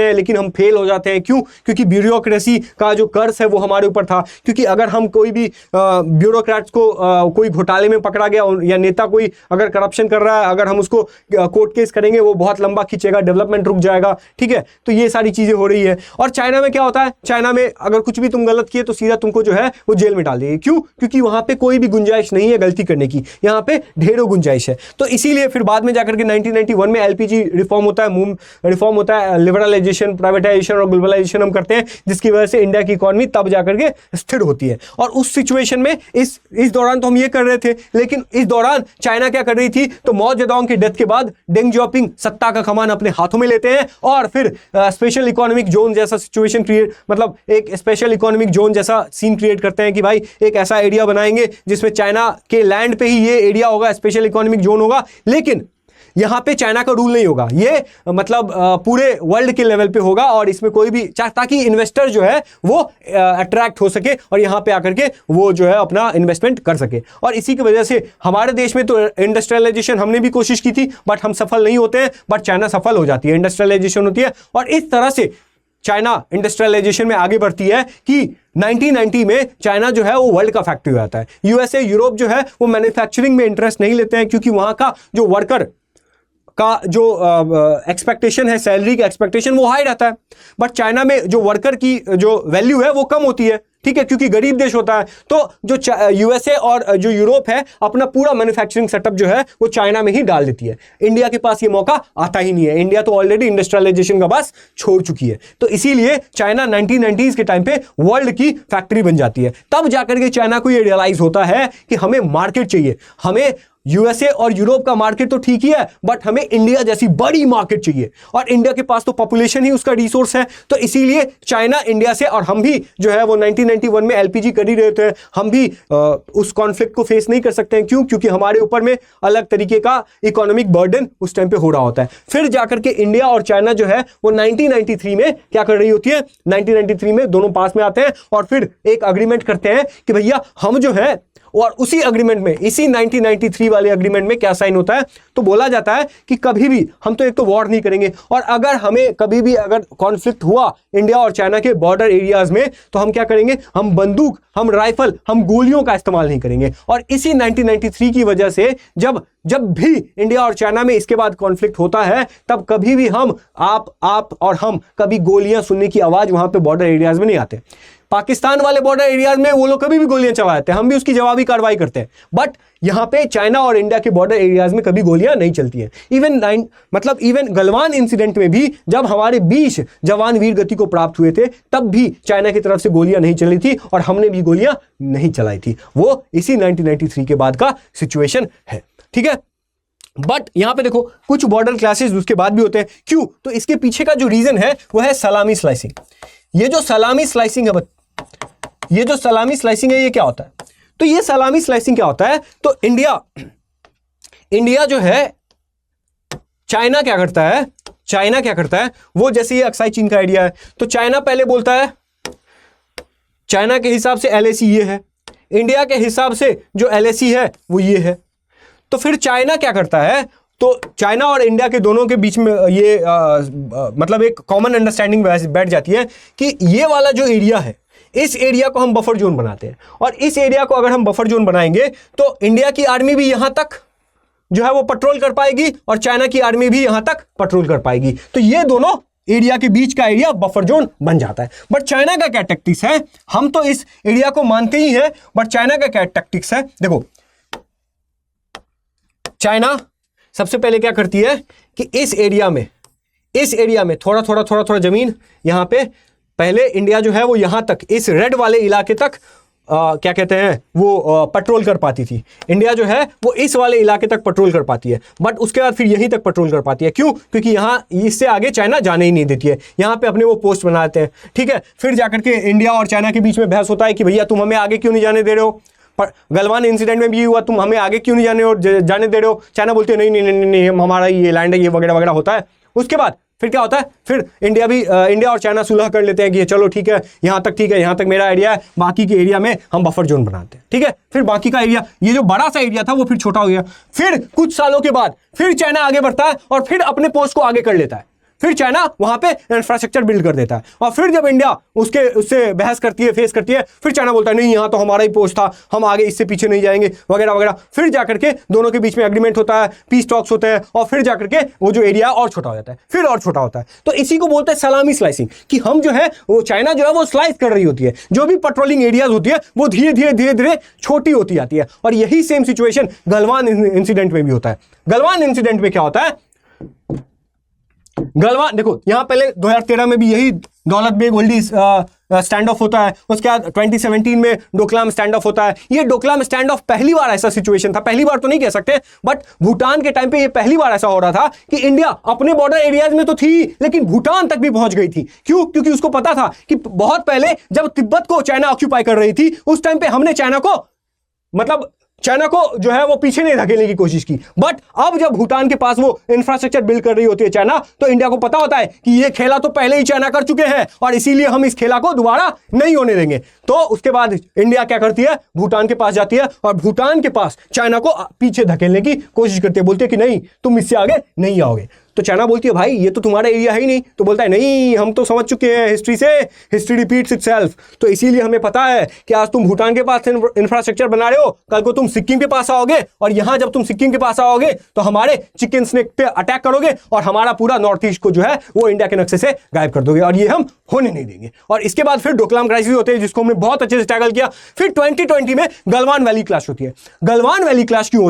हैं, लेकिन हम फेल हो जाते हैं। क्यों? क्योंकि ब्यूरोक्रेसी का जो कर्ज है वो हमारे ऊपर था। क्योंकि अगर हम कोई भी ब्यूरोक्रेट्स को कोई घोटाले में पकड़ा गया या नेता कोई अगर करप्शन कर रहा है, अगर हम उसको कोर्ट केस करेंगे वो बहुत लंबा खींचेगा, डेवलपमेंट रुक जाएगा। ठीक है, तो ये सारी चीजें हो रही है। और चाइना में क्या होता है, चाइना में अगर कुछ भी तुम गलत किए तो सीधा तुमको जो है वो जेल में डाल देंगे। क्यों? क्योंकि वहां पे कोई भी गुंजाइश नहीं है गलती करने की, यहां पे ढेरों गुंजाइश है। तो इसीलिए फिर बाद में जाकर के 1991 में एलपीजी रिफॉर्म होता है, लिबरलाइजेशन, प्राइवेटाइजेशन और ग्लोबलाइजेशन हम करते हैं, जिसकी वजह से इंडिया की इकोनॉमी तब जाकर के स्थिर होती है। और उस सिचुएशन में इस दौरान तो हम ये कर रहे थे, लेकिन इस दौरान चाइना क्या कर रही थी, तो माओ जेडोंग की डेथ के बाद डेंग जियाओपिंग सत्ता का कमान अपने हाथों में लेते हैं और फिर स्पेशल इकोनॉमिक जोन जैसा सिचुएशन क्रिएट, मतलब एक स्पेशल इकोनॉमिक जोन जैसा सीन क्रिएट करते हैं कि भाई एक ऐसा एरिया बनाएंगे जिसमें चाइना के लैंड पे ही ये एरिया होगा, स्पेशल इकोनॉमिक जोन होगा, लेकिन यहां पे चाइना का रूल नहीं होगा, ये मतलब पूरे वर्ल्ड के लेवल पे होगा और इसमें कोई भी, ताकि इन्वेस्टर जो है वो अट्रैक्ट हो सके और यहां पे आकर के वो जो है अपना इन्वेस्टमेंट कर सके। और इसी की वजह से हमारे देश में तो इंडस्ट्रियलाइजेशन हमने भी कोशिश की थी, बट हम सफल नहीं होते हैं, बट चाइना सफल हो जाती है, इंडस्ट्रियलाइजेशन होती है। और इस तरह से चाइना इंडस्ट्रियलाइजेशन में आगे बढ़ती है कि 1990 में चाइना जो है वो वर्ल्ड का फैक्ट्री हो जाता है। यूएसए, यूरोप जो है वो मैन्युफैक्चरिंग में इंटरेस्ट नहीं लेते हैं, क्योंकि वहां का जो वर्कर का जो एक्सपेक्टेशन है, सैलरी का एक्सपेक्टेशन वो हाई रहता है। बट चाइना में जो वर्कर की जो वैल्यू है वो कम होती है। ठीक है, क्योंकि गरीब देश होता है। तो जो यूएसए और जो यूरोप है अपना पूरा मैन्युफैक्चरिंग सेटअप जो है वो चाइना में ही डाल देती है। इंडिया के पास ये मौका आता ही नहीं है, इंडिया तो ऑलरेडी इंडस्ट्रियलाइजेशन का बस छोड़ चुकी है। तो इसीलिए चाइना 1990s के टाइम पे वर्ल्ड की फैक्ट्री बन जाती है। तब जाकर के चाइना को ये रियलाइज होता है कि हमें मार्केट चाहिए, हमें यूएसए और यूरोप का मार्केट तो ठीक ही है, बट हमें इंडिया जैसी बड़ी मार्केट चाहिए। और इंडिया के पास तो पॉपुलेशन ही उसका रिसोर्स है। तो इसीलिए चाइना इंडिया से, और हम भी जो है वो 1991 में एलपीजी कर ही रहे थे, हम भी उस कॉन्फ्लिक्ट को फेस नहीं कर सकते हैं। क्यों? क्योंकि हमारे ऊपर में अलग तरीके का इकोनॉमिक बर्डन उस टाइम पे हो रहा होता है। फिर जाकर के इंडिया और चाइना जो है वो 1993 में क्या कर रही होती है, 1993 में दोनों पास में आते हैं और फिर एक अग्रीमेंट करते हैं कि भैया हम जो है, और उसी अग्रीमेंट में, इसी 1993 वाले अग्रीमेंट में क्या साइन होता है, तो बोला जाता है कि कभी भी हम तो एक तो वॉर नहीं करेंगे, और अगर हमें कभी भी अगर कॉन्फ्लिक्ट हुआ इंडिया और चाइना के बॉर्डर एरियाज में, तो हम क्या करेंगे, हम बंदूक, हम राइफल, हम गोलियों का इस्तेमाल नहीं करेंगे। और इसी 1993 की वजह से जब भी इंडिया और चाइना में इसके बाद कॉन्फ्लिक्ट होता है, तब कभी भी हम, आप और हम कभी गोलियां सुनने की आवाज वहां पे बॉर्डर एरियाज में नहीं आते। पाकिस्तान वाले बॉर्डर एरियाज में वो लोग कभी भी गोलियां चलाते हैं, हम भी उसकी जवाबी कार्रवाई करते हैं। बट यहां पे चाइना और इंडिया के बॉर्डर एरियाज में कभी गोलियां नहीं चलती हैं। इवन गलवान इंसिडेंट में भी जब हमारे 20 जवान वीर गति को प्राप्त हुए थे, तब भी चाइना की तरफ से गोलियां नहीं चली थी और हमने भी गोलियां नहीं चलाई थी। वो इसी 1993 के बाद का सिचुएशन है। ठीक है, बट यहां पे देखो कुछ बॉर्डर क्लैशेस उसके बाद भी होते हैं। क्यों? तो इसके पीछे का जो रीजन है वो है सलामी स्लाइसिंग। ये जो सलामी स्लाइसिंग है, ये क्या होता है? तो ये सलामी स्लाइसिंग क्या होता है, तो इंडिया जो है, चाइना क्या करता है, वो जैसे ये अक्साई चीन का आइडिया है, तो चाइना पहले बोलता है, चाइना के हिसाब से एलएसी ये है, इंडिया के हिसाब से जो एलएसी है वो ये है। तो फिर चाइना क्या करता है, तो चाइना और इंडिया के दोनों के बीच में ये मतलब एक कॉमन अंडरस्टैंडिंग बैठ जाती है कि ये वाला जो एरिया है, इस एरिया को हम बफर जोन बनाते हैं, और इस एरिया को अगर हम बफर जोन बनाएंगे तो इंडिया की आर्मी भी यहां तक जो है वो पेट्रोल कर पाएगी और चाइना की आर्मी भी यहां तक पेट्रोल कर पाएगी। तो ये दोनों एरिया के बीच का एरिया बफर जोन बन जाता है। बट चाइना का क्या टैक्टिक्स है, हम तो इस एरिया को मानते ही हैं, बट चाइना का क्या टैक्टिक्स है, देखो चाइना सबसे पहले क्या करती है कि इस एरिया में थोड़ा जमीन यहां पे, पहले इंडिया जो है वो यहां तक, इस रेड वाले इलाके तक क्या कहते हैं वो पेट्रोल कर पाती थी। इंडिया जो है वो इस वाले इलाके तक पेट्रोल कर पाती है, बट उसके बाद फिर यहीं तक पेट्रोल कर पाती है। क्यों? क्योंकि यहां इससे आगे चाइना जाने ही नहीं देती है, यहां पे अपने वो पोस्ट बनाते हैं। ठीक है, फिर जाकर के इंडिया और चाइना के बीच में बहस होता है कि भैया तुम हमें आगे क्यों नहीं जाने दे रहे हो। गलवान इंसिडेंट में भी हुआ, तुम हमें आगे क्यों नहीं जाने दे रहे हो? चाइना बोलती है नहीं नहीं नहीं नहीं, हमारा ये लैंड है, ये वगैरह वगैरह होता है। उसके बाद फिर क्या होता है, फिर इंडिया और चाइना सुलह कर लेते हैं कि चलो ठीक है, यहां तक ठीक है, यहां तक मेरा एरिया है, बाकी के एरिया में हम बफर जोन बनाते हैं, ठीक है। फिर बाकी का एरिया, ये जो बड़ा सा एरिया था वो फिर छोटा हो गया। फिर कुछ सालों के बाद फिर चाइना आगे बढ़ता है और फिर अपने पोस्ट को आगे कर लेता है। फिर चाइना वहां पे इंफ्रास्ट्रक्चर बिल्ड कर देता है, और फिर जब इंडिया उससे बहस करती है, फेस करती है, फिर चाइना बोलता है नहीं, यहां तो हमारा ही पोस्ट था, हम आगे इससे पीछे नहीं जाएंगे, वगैरह वगैरह। फिर जाकर के दोनों के बीच में एग्रीमेंट होता है, पीस टॉक्स होते हैं, और फिर जाकर के वो जो एरिया और छोटा हो जाता है, फिर और छोटा होता है। तो इसी को बोलते हैं सलामी स्लाइसिंग, कि हम जो है वो चाइना जो है वो स्लाइस कर रही होती है, जो भी पेट्रोलिंग एरियाज होती है वो धीरे धीरे धीरे धीरे छोटी होती जाती है। और यही सेम सिचुएशन गलवान इंसिडेंट में भी होता है। गलवान इंसिडेंट में क्या होता है, गलवान देखो, यहां पहले 2013 में भी यही दौलत बेग ओल्डी स्टैंड ऑफ होता है, उसके बाद 2017 में डोकलाम स्टैंड ऑफ होता है। ये डोकलाम स्टैंड ऑफ पहली बार ऐसा सिचुएशन था, पहली बार तो नहीं कह सकते, बट भूटान के टाइम पे ये पहली बार ऐसा हो रहा था कि इंडिया अपने बॉर्डर एरियाज में तो थी, लेकिन भूटान तक भी पहुंच गई थी। क्यों? क्योंकि उसको पता था कि बहुत पहले जब तिब्बत को चाइना ऑक्यूपाई कर रही थी, उस टाइम पे हमने चाइना को जो है वो पीछे नहीं धकेलने की कोशिश की। बट अब जब भूटान के पास वो इंफ्रास्ट्रक्चर बिल्ड कर रही होती है चाइना, तो इंडिया को पता होता है कि ये खेला तो पहले ही चाइना कर चुके हैं और इसीलिए हम इस खेला को दोबारा नहीं होने देंगे। तो उसके बाद इंडिया क्या करती है, भूटान के पास जाती है और भूटान के पास चाइना को पीछे धकेलने की कोशिश करती है, बोलती है कि नहीं, तुम इससे आगे नहीं आओगे। तो चाइना बोलती है भाई ये तो तुम्हारा एरिया है ही नहीं। तो बोलता है नहीं, हम तो समझ चुके हैं हिस्ट्री से, हिस्ट्री रिपीट्स इटसेल्फ। तो इसीलिए हमें पता है कि आज तुम भूटान के पास इंफ्रास्ट्रक्चर बना रहे हो, कल को तुम सिक्किम के पास आओगे, और यहां जब तुम सिक्किम के पास आओगे तो हमारे चिकन स्नेक पे अटैक करोगे और हमारा पूरा नॉर्थ ईस्ट को जो है वो इंडिया के नक्शे से गायब कर दोगे, और ये हम होने नहीं देंगे। और इसके बाद फिर डोकलाम क्राइसिस होते हैं, जिसको हमने बहुत अच्छे से टैकल किया। फिर 2020 में गलवान वैली क्लैश होती है। गलवान वैली क्लैश क्यों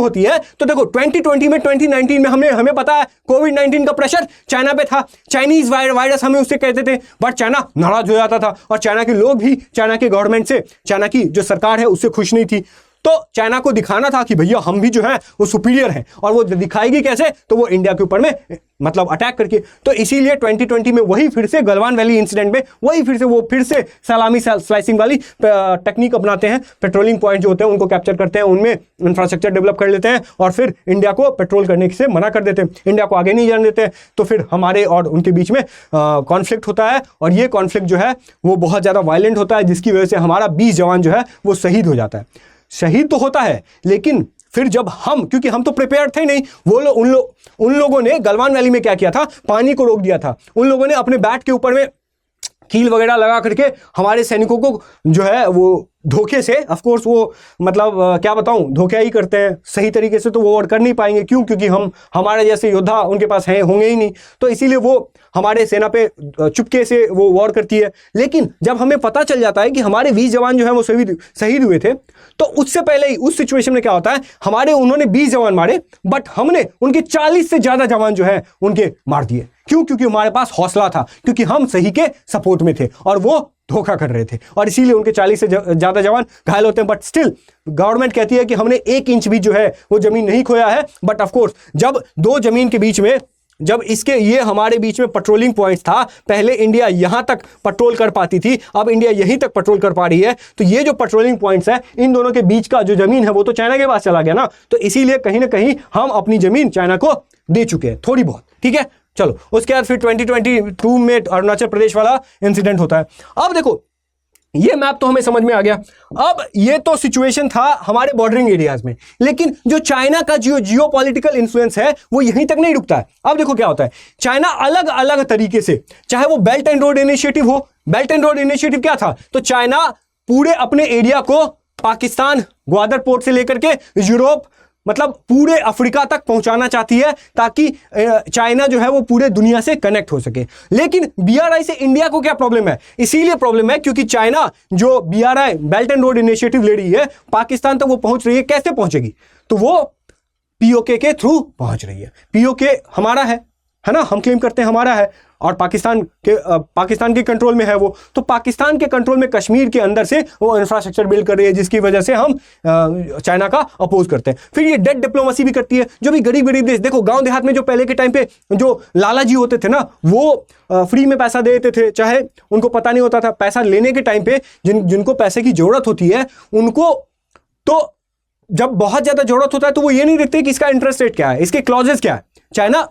होती है? तो देखो 2020 में 2019 में हमें पता है कोविड-19 का प्रेशर चाइना पे था, चाइनीज वायरस हमें उससे कहते थे, बट चाइना नाराज हो जाता था, और चाइना के लोग भी चाइना के गवर्नमेंट से, चाइना की जो सरकार है उससे खुश नहीं थी। तो चाइना को दिखाना था कि भैया हम भी जो है वो सुपीरियर हैं, और वो दिखाएगी कैसे, तो वो इंडिया के ऊपर में मतलब अटैक करके। तो इसीलिए 2020 में वही फिर से गलवान वैली इंसिडेंट में वही फिर से सलामी स्लाइसिंग वाली टेक्निक अपनाते हैं। पेट्रोलिंग पॉइंट जो होते हैं उनको कैप्चर करते हैं, उनमें इंफ्रास्ट्रक्चर डेवलप कर लेते हैं, और फिर इंडिया को पेट्रोल करने से मना कर देते हैं, इंडिया को आगे नहीं जाने देते। तो फिर हमारे और उनके बीच में कॉन्फ्लिक्ट होता है, और ये कॉन्फ्लिक्ट जो है वो बहुत ज़्यादा वायलेंट होता है, जिसकी वजह से हमारा 20 जवान जो है वो शहीद हो जाता है। शहीद तो होता है, लेकिन फिर जब क्योंकि हम तो प्रिपेयर थे नहीं, उन लोगों ने गलवान वैली में क्या किया था, पानी को रोक दिया था। उन लोगों ने अपने बैट के ऊपर में कील वगैरह लगा करके हमारे सैनिकों को जो है वो धोखे से, ऑफ कोर्स वो मतलब क्या बताऊं, धोखा ही करते हैं, सही तरीके से तो वो वॉर कर नहीं पाएंगे। क्यों? क्योंकि हमारे जैसे योद्धा उनके पास होंगे ही नहीं। तो इसीलिए वो हमारे सेना पे चुपके से वो वॉर करती है। लेकिन जब हमें पता चल जाता है कि हमारे 20 जवान जो है वो शहीद हुए थे, तो उससे पहले ही उस सिचुएशन में क्या होता है, उन्होंने 20 जवान मारे, बट हमने उनके 40 से ज्यादा जवान जो है उनके मार दिए। क्यों? क्योंकि हमारे पास हौसला था, क्योंकि हम सही के सपोर्ट में थे और वो धोखा कर रहे थे, और इसीलिए उनके 40 से ज्यादा जवान घायल होते हैं। बट स्टिल गवर्नमेंट कहती है कि हमने 1 इंच भी जो है वो जमीन नहीं खोया है। बट ऑफ कोर्स जब दो जमीन के बीच में, जब ये हमारे बीच में पेट्रोलिंग पॉइंट्स था, पहले इंडिया यहां तक पेट्रोल कर पाती थी, अब इंडिया यहीं तक पेट्रोल कर पा रही है। तो ये जो पेट्रोलिंग पॉइंट्स है, इन दोनों के बीच का जो जमीन है वो तो चाइना के पास चला गया ना। तो इसीलिए कहीं ना कहीं हम अपनी जमीन चाइना को दे चुके हैं, थोड़ी बहुत, ठीक है। चलो उसके बाद फिर 2022 में अरुणाचल प्रदेश वाला इंसिडेंट होता है। अब देखो ये मैप तो हमें समझ में आ गया। अब ये तो सिचुएशन था हमारे बॉर्डरिंग एरियाज में, लेकिन जो चाइना का जियोपॉलिटिकल इन्फ्लुएंस है वो यहीं तक नहीं रुकता है। अब देखो क्या होता है, चाइना अलग अलग तरीके से, चाहे वो बेल्ट एंड रोड इनिशिएटिव हो, बेल्ट एंड रोड इनिशिएटिव क्या था, तो चाइना पूरे अपने एरिया को पाकिस्तान ग्वादर पोर्ट से लेकर के यूरोप, मतलब पूरे अफ्रीका तक पहुंचाना चाहती है, ताकि चाइना जो है वो पूरे दुनिया से कनेक्ट हो सके। लेकिन बीआरआई से इंडिया को क्या प्रॉब्लम है, इसीलिए प्रॉब्लम है क्योंकि चाइना जो BRI belt and road initiative ले रही है, पाकिस्तान तक वो पहुंच रही है। कैसे पहुंचेगी, तो वो पीओके के थ्रू पहुंच रही है। पीओके हमारा है ना, हम क्लेम करते हैं हमारा है, और पाकिस्तान के कंट्रोल में है वो। तो पाकिस्तान के कंट्रोल में कश्मीर के अंदर से वो इंफ्रास्ट्रक्चर बिल्ड कर रही है, जिसकी वजह से हम चाइना का अपोज करते हैं। फिर ये डेट डिप्लोमेसी भी करती है। जो भी गरीब देश, देखो गांव देहात में जो पहले के टाइम पे जो लाला जी होते थे ना, वो फ्री में पैसा दे देते थे, चाहे उनको पता नहीं होता था। पैसा लेने के टाइम पे जिनको पैसे की जरूरत होती है, उनको तो जब बहुत ज्यादा जरूरत होता है तो वो ये नहीं देखते कि इसका इंटरेस्ट रेट क्या है, इसके क्लॉजेस क्या है। चाइना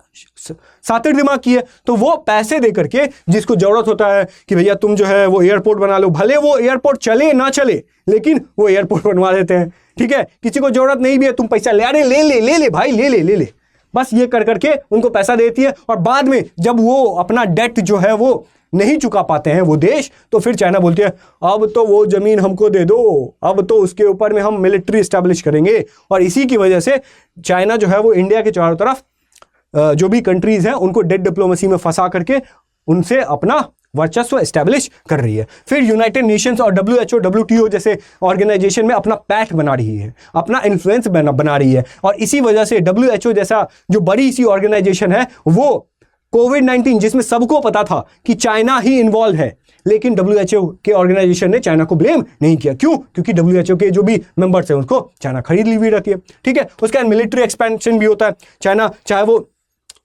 सातिर दिमाग की है, तो वो पैसे दे करके जिसको जरूरत होता है कि भैया तुम जो है वो एयरपोर्ट बना लो, भले वो एयरपोर्ट चले ना चले लेकिन वो एयरपोर्ट बनवा देते हैं, ठीक है। किसी को जरूरत नहीं भी है, तुम पैसा ले, अरे ले भाई, ले बस ये कर करके उनको पैसा देती है। और बाद में जब वो अपना डेट जो है वो नहीं चुका पाते हैं वो देश, तो फिर चाइना बोलती है अब तो वो जमीन हमको दे दो, अब तो उसके ऊपर में हम मिलिट्री स्टैब्लिश करेंगे। और इसी की वजह से चाइना जो है वो इंडिया के चारों तरफ जो भी कंट्रीज हैं उनको डेट डिप्लोमेसी में फंसा करके उनसे अपना वर्चस्व एस्टैब्लिश कर रही है। फिर यूनाइटेड नेशंस और WHO, WTO जैसे ऑर्गेनाइजेशन में अपना पैठ बना रही है, अपना इन्फ्लुएंस बना रही है। और इसी वजह से WHO जैसा जो बड़ी सी ऑर्गेनाइजेशन है वो कोविड-19 जिसमें सबको पता था कि चाइना ही इन्वॉल्व है, लेकिन WHO के ऑर्गेनाइजेशन ने चाइना को ब्लेम नहीं किया। क्यों? क्योंकि WHO के जो भी मेंबर्स हैं उनको चाइना खरीद ली हुई रहती है, ठीक है। उसके बाद मिलिट्री एक्सपेंशन भी होता है। चाइना चाहे वो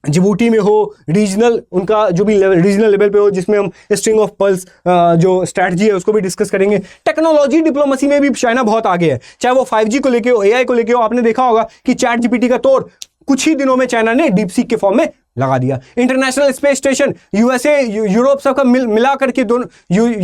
जिबूटी में हो, रीजनल उनका जो भी रीजनल लेवल पे हो, जिसमें हम स्ट्रिंग ऑफ पर्ल्स जो स्ट्रैटेजी है उसको भी डिस्कस करेंगे। टेक्नोलॉजी डिप्लोमेसी में भी चाइना बहुत आगे है, चाहे वो 5G को लेके हो, AI को लेके हो। आपने देखा होगा कि चैट GPT का तोड़ कुछ ही दिनों में चाइना ने डीप सीक के फॉर्म में लगा दिया। International space station USA Europe सबका मिला करके दोनों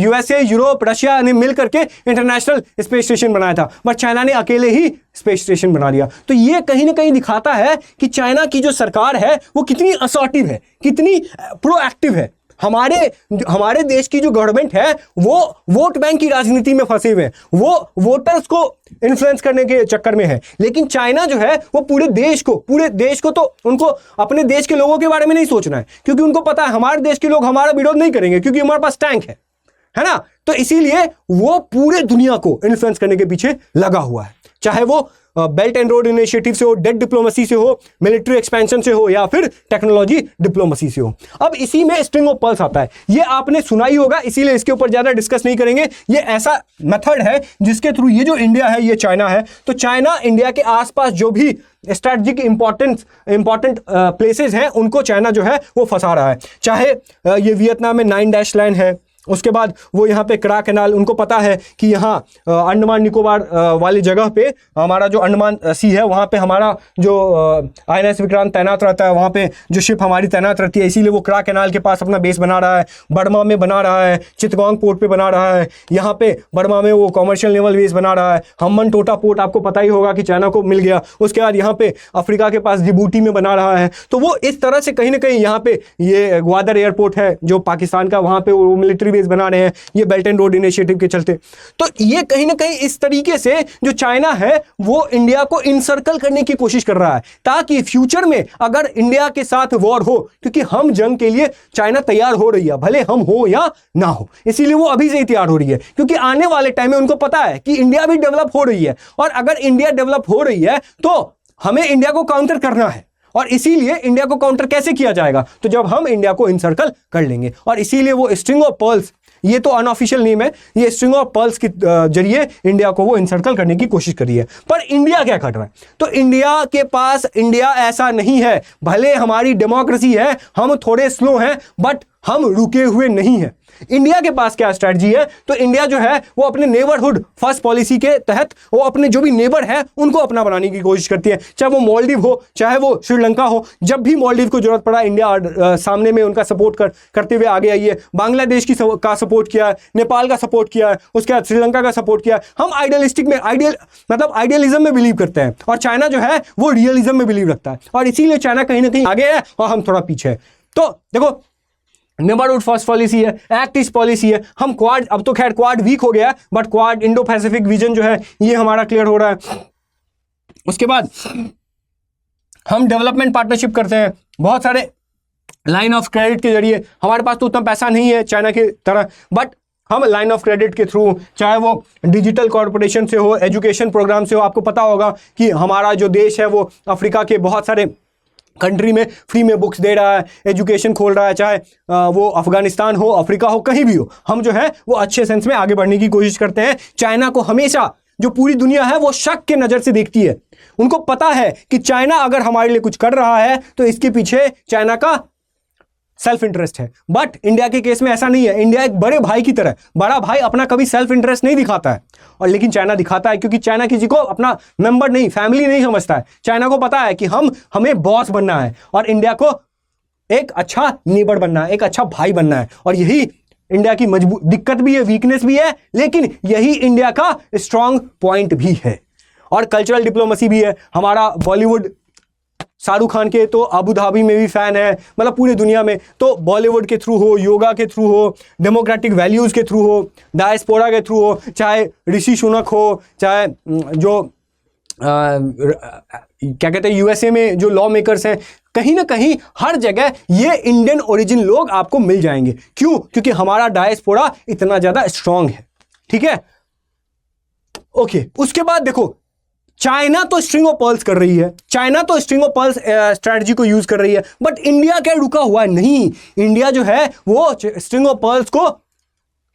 USA यूरोप रशिया ने मिल करके इंटरनेशनल स्पेस स्टेशन बनाया था, बट चाइना ने अकेले ही स्पेस स्टेशन बना दिया। तो ये कहीं ना कहीं दिखाता है कि चाइना की जो सरकार है वो कितनी असर्टिव है, कितनी प्रोएक्टिव है। हमारे देश की जो गवर्नमेंट है वो वोट बैंक की राजनीति में फंसे हुए हैं, वो वोटर्स को इन्फ्लुएंस करने के चक्कर में है। लेकिन चाइना जो है वो पूरे देश को तो उनको अपने देश के लोगों के बारे में नहीं सोचना है, क्योंकि उनको पता है हमारे देश के लोग हमारा विरोध नहीं करेंगे क्योंकि हमारे पास टैंक है ना। तो इसीलिए वो पूरे दुनिया को इन्फ्लुएंस करने के पीछे लगा हुआ है, चाहे वो बेल्ट एंड रोड इनिशिएटिव से हो, डेट डिप्लोमेसी से हो, मिलिट्री एक्सपेंशन से हो, या फिर टेक्नोलॉजी डिप्लोमेसी से हो। अब इसी में स्ट्रिंग ऑफ पर्ल्स आता है, ये आपने सुना ही होगा, इसीलिए इसके ऊपर ज्यादा डिस्कस नहीं करेंगे। ये ऐसा मेथड है जिसके थ्रू ये जो इंडिया है, ये चाइना है, तो चाइना इंडिया के आसपास जो भी स्ट्रैटेजिक इंपॉर्टेंट प्लेसेस हैं उनको चाइना जो है वो फंसा रहा है। चाहे ये वियतनाम में 9 डैश लाइन है, उसके बाद वो यहाँ पे करा कैनाल, उनको पता है कि यहाँ अंडमान निकोबार वाली जगह पे हमारा जो अंडमान सी है वहाँ पे हमारा जो INS विक्रांत तैनात रहता है, वहाँ पे जो शिप हमारी तैनात रहती है, इसीलिए वो करा कैनाल के पास अपना बेस बना रहा है। बर्मा में बना रहा है, चितगोंग पोर्ट पे बना रहा है, यहाँ पे बर्मा में वो कॉमर्शियल नेवल बेस बना रहा है। हम्मन टोटा पोर्ट आपको पता ही होगा कि चाइना को मिल गया। उसके बाद यहाँ पे अफ्रीका के पास जिबूटी में बना रहा है। तो वो इस तरह से कहीं ना कहीं यहाँ पे ये ग्वादर एयरपोर्ट है जो पाकिस्तान का, वहाँ पे वो मिलिट्री बेस बना रहे हैं, ये बेल्ट एंड रोड इनिशिएटिव के चलते। तो ये कहीं ना कहीं इस तरीके से जो चाइना है वो इंडिया को इनसर्कल करने की कोशिश कर रहा है, ताकि फ्यूचर में अगर इंडिया के साथ वॉर हो, क्योंकि हम जंग के लिए चाइना तैयार हो रही है, भले हम हो या ना हो, इसीलिए वो अभी से ही तैयार हो रही है, क्योंकि आने वाले टाइम में उनको पता है कि इंडिया भी डेवलप हो रही है, और अगर इंडिया डेवलप हो रही है तो हमें इंडिया को काउंटर करना है। और इसीलिए इंडिया को काउंटर कैसे किया जाएगा, तो जब हम इंडिया को इनसर्कल कर लेंगे। और इसीलिए वो स्ट्रिंग ऑफ पर्ल्स, ये तो अनऑफिशियल नेम है, ये स्ट्रिंग ऑफ पर्ल्स के जरिए इंडिया को वो इनसर्कल करने की कोशिश करी है। पर इंडिया क्या कर रहा है, तो इंडिया के पास, इंडिया ऐसा नहीं है, भले हमारी डेमोक्रेसी है, हम थोड़े स्लो हैं, बट हम रुके हुए नहीं हैं। इंडिया के पास क्या स्ट्रैटेजी है, तो इंडिया जो है वो अपने नेबरहुड फर्स्ट पॉलिसी के तहत वो अपने जो भी नेबर है उनको अपना बनाने की कोशिश करती है, चाहे वो मालदीव हो, चाहे वो श्रीलंका हो। जब भी मालदीव को जरूरत पड़ा, इंडिया सामने में उनका सपोर्ट करते हुए आगे आई है। बांग्लादेश का सपोर्ट किया है, नेपाल का सपोर्ट किया है, उसके बाद श्रीलंका का सपोर्ट किया है। हम आइडियलिज्म में बिलीव करते हैं, और चाइना जो है वो रियलिज्म में बिलीव रखता है, और इसीलिए चाइना कहीं ना कहीं आगे है और हम थोड़ा पीछे है। तो देखो, नेबरहुड फर्स्ट पॉलिसी है, एक्ट ईस्ट पॉलिसी है, हम क्वाड, अब तो खैर क्वाड वीक हो गया है, but quad Indo Pacific vision जो है ये हमारा क्लियर हो रहा है। उसके बाद हम डेवलपमेंट पार्टनरशिप करते हैं, बहुत सारे लाइन ऑफ क्रेडिट के जरिए। हमारे पास तो उतना पैसा नहीं है चाइना की तरह, बट हम लाइन ऑफ क्रेडिट के थ्रू, चाहे वो डिजिटल कॉर्पोरेशन से हो, एजुकेशन प्रोग्राम से हो। आपको पता होगा कि हमारा जो देश है वो अफ्रीका के बहुत सारे कंट्री में फ्री में बुक्स दे रहा है, एजुकेशन खोल रहा है, चाहे वो अफगानिस्तान हो, अफ्रीका हो, कहीं भी हो। हम जो है वो अच्छे सेंस में आगे बढ़ने की कोशिश करते हैं। चाइना को हमेशा जो पूरी दुनिया है वो शक के नज़र से देखती है। उनको पता है कि चाइना अगर हमारे लिए कुछ कर रहा है तो इसके पीछे चाइना का सेल्फ इंटरेस्ट है। बट इंडिया के केस में ऐसा नहीं है। इंडिया एक बड़े भाई की तरह, बड़ा भाई अपना कभी सेल्फ इंटरेस्ट नहीं दिखाता है, और लेकिन चाइना दिखाता है, क्योंकि चाइना किसी को अपना मेंबर नहीं, फैमिली नहीं समझता है। चाइना को पता है कि हमें बॉस बनना है और इंडिया को एक अच्छा नेबर बनना है, एक अच्छा भाई बनना है। और यही इंडिया की मजबूत दिक्कत भी है, वीकनेस भी है, लेकिन यही इंडिया का स्ट्रांग पॉइंट भी है। और कल्चरल डिप्लोमेसी भी है। हमारा बॉलीवुड शाहरुख खान के तो अबू धाबी में भी फैन है, मतलब पूरी दुनिया में। तो बॉलीवुड के थ्रू हो, योगा के थ्रू हो, डेमोक्रेटिक वैल्यूज के थ्रू हो, डायस्पोरा के थ्रू हो, चाहे ऋषि सुनक हो, चाहे जो क्या कहते हैं यूएसए में जो लॉ मेकर्स हैं, कहीं ना कहीं हर जगह ये इंडियन ओरिजिन लोग आपको मिल जाएंगे। क्यों? क्योंकि हमारा डायस्पोरा इतना ज्यादा स्ट्रांग है। ठीक है, ओके। उसके बाद देखो, चाइना तो स्ट्रिंग ऑफ पर्ल्स कर रही है, चाइना तो स्ट्रिंग ऑफ पर्ल्स स्ट्रेटजी को यूज कर रही है, बट इंडिया क्या रुका हुआ है? नहीं, इंडिया जो है वो स्ट्रिंग ऑफ पर्ल्स को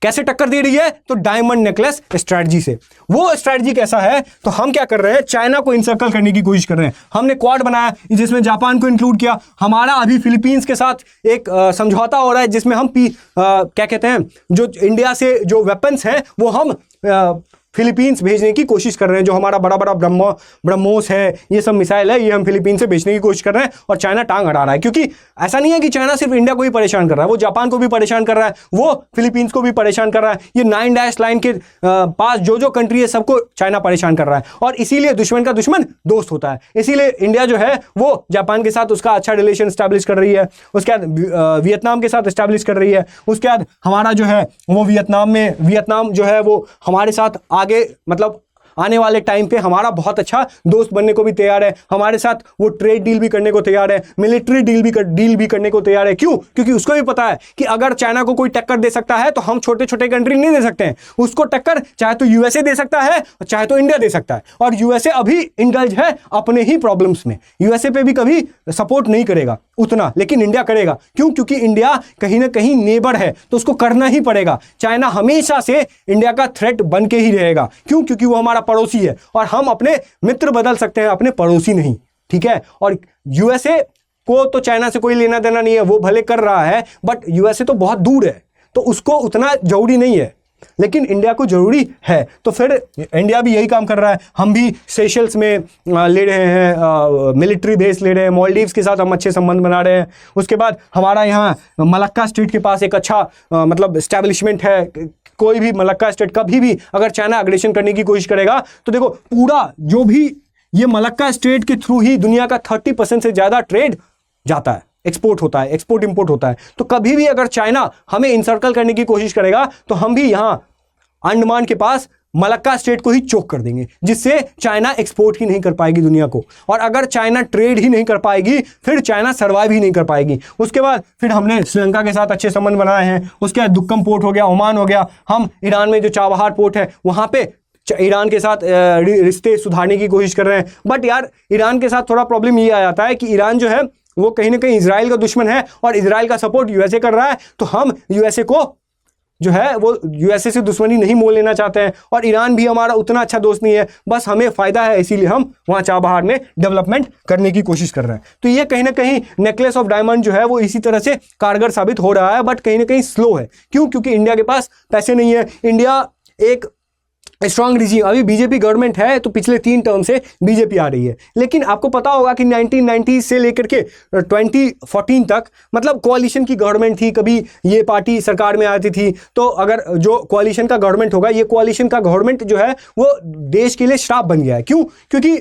कैसे टक्कर दे रही है? तो डायमंड नेकलेस स्ट्रेटजी से। वो स्ट्रेटजी कैसा है? तो हम क्या कर रहे हैं, चाइना को इंसर्कल करने की कोशिश कर रहे हैं। हमने क्वाड बनाया जिसमें जापान को इंक्लूड किया। हमारा अभी फिलीपींस के साथ एक समझौता हो रहा है जिसमें हम क्या कहते हैं, जो इंडिया से जो वेपन्स हैं वो हम फिलीपींस भेजने की कोशिश कर रहे हैं। जो हमारा बड़ा बड़ा ब्रह्मोस है, ये सब मिसाइल है, ये हम फिलीपींस से भेजने की कोशिश कर रहे हैं। और चाइना टांग अड़ा रहा है, क्योंकि ऐसा नहीं है कि चाइना सिर्फ इंडिया को ही परेशान कर रहा है, वो जापान को भी परेशान कर रहा है, वो फिलीपींस को भी परेशान कर रहा है। ये 9 डैश लाइन के पास जो कंट्री है सबको चाइना परेशान कर रहा है। और इसीलिए दुश्मन का दुश्मन दोस्त होता है। इसीलिए इंडिया जो है वो जापान के साथ उसका अच्छा रिलेशन स्टैब्लिश कर रही है, उसके बाद वियतनाम के साथ स्टैब्लिश कर रही है। उसके बाद हमारा जो है वो वियतनाम जो है वो हमारे साथ आगे, मतलब आने वाले टाइम पे हमारा बहुत अच्छा दोस्त बनने को भी तैयार है। हमारे साथ वो ट्रेड डील भी करने को तैयार है, मिलिट्री डील भी करने को तैयार है। क्यों? क्योंकि उसको भी पता है कि अगर चाइना को कोई टक्कर दे सकता है तो हम छोटे छोटे कंट्री नहीं दे सकते हैं। उसको टक्कर चाहे तो यूएसए दे सकता है, चाहे तो इंडिया दे सकता है। और यूएसए अभी इंडल्ज है अपने ही प्रॉब्लम्स में, यूएसए पे भी कभी सपोर्ट नहीं करेगा उतना, लेकिन इंडिया करेगा। क्यों? क्योंकि इंडिया कहीं ना कहीं नेबर है, तो उसको करना ही पड़ेगा। चाइना हमेशा से इंडिया का थ्रेट बन के ही रहेगा। क्यों? क्योंकि वो हमारा पड़ोसी है, और हम अपने मित्र बदल सकते हैं, अपने पड़ोसी नहीं। ठीक है, और यूएसए को तो चाइना से कोई लेना देना नहीं है, वो भले कर रहा है, बट यूएसए तो बहुत दूर है, तो उसको उतना जरूरी नहीं है, लेकिन इंडिया को जरूरी है। तो फिर इंडिया भी यही काम कर रहा है। हम भी सेशल्स में ले रहे हैं, मिलिट्री बेस ले रहे हैं, मालदीव्स के साथ हम अच्छे संबंध बना रहे हैं। उसके बाद हमारा यहाँ मलक्का स्टेट के पास एक अच्छा मतलब एस्टेब्लिशमेंट है। कोई भी मलक्का स्टेट कभी भी अगर चाइना अग्रेशन करने की कोशिश करेगा तो देखो, पूरा जो भी ये मलक्का स्टेट के थ्रू ही दुनिया का 30% से ज्यादा ट्रेड जाता है, एक्सपोर्ट होता है, एक्सपोर्ट इंपोर्ट होता है। तो कभी भी अगर चाइना हमें इंसर्कल करने की कोशिश करेगा तो हम भी यहां अंडमान के पास मलक्का स्टेट को ही चोक कर देंगे, जिससे चाइना एक्सपोर्ट ही नहीं कर पाएगी दुनिया को। और अगर चाइना ट्रेड ही नहीं कर पाएगी, फिर चाइना सर्वाइव ही नहीं कर पाएगी। उसके बाद फिर हमने श्रीलंका के साथ अच्छे संबंध बनाए हैं। उसके बाद दुक्कम पोर्ट हो गया, ओमान हो गया। हम ईरान में जो चाबहार पोर्ट है वहां पे ईरान के साथ रिश्ते सुधारने की कोशिश कर रहे हैं। बट यार, ईरान के साथ थोड़ा प्रॉब्लम ये आ जाता है कि ईरान जो है वो कहीं ना कहीं इजराइल का दुश्मन है, और इजराइल का सपोर्ट यूएसए कर रहा है। तो हम यूएसए को जो है वो यूएसए से दुश्मनी नहीं मोल लेना चाहते हैं, और ईरान भी हमारा उतना अच्छा दोस्त नहीं है। बस हमें फायदा है, इसीलिए हम वहां चाबहार में डेवलपमेंट करने की कोशिश कर रहे हैं। तो ये कहीं ना कहीं नेकलेस ऑफ डायमंड जो है वो इसी तरह से कारगर साबित हो रहा है, बट कहीं ना कहीं स्लो है। क्यों? क्योंकि इंडिया के पास पैसे नहीं है। इंडिया एक स्ट्रॉन्ग रिजीम, अभी बीजेपी गवर्नमेंट है, तो पिछले 3 टर्म से बीजेपी आ रही है। लेकिन आपको पता होगा कि 1990 से लेकर के 2014 तक मतलब कोalition की गवर्नमेंट थी। कभी ये पार्टी सरकार में आती थी, तो अगर जो कोalition का गवर्नमेंट होगा, ये कोalition का गवर्नमेंट जो है वो देश के लिए श्राप बन गया है। क्यों? क्योंकि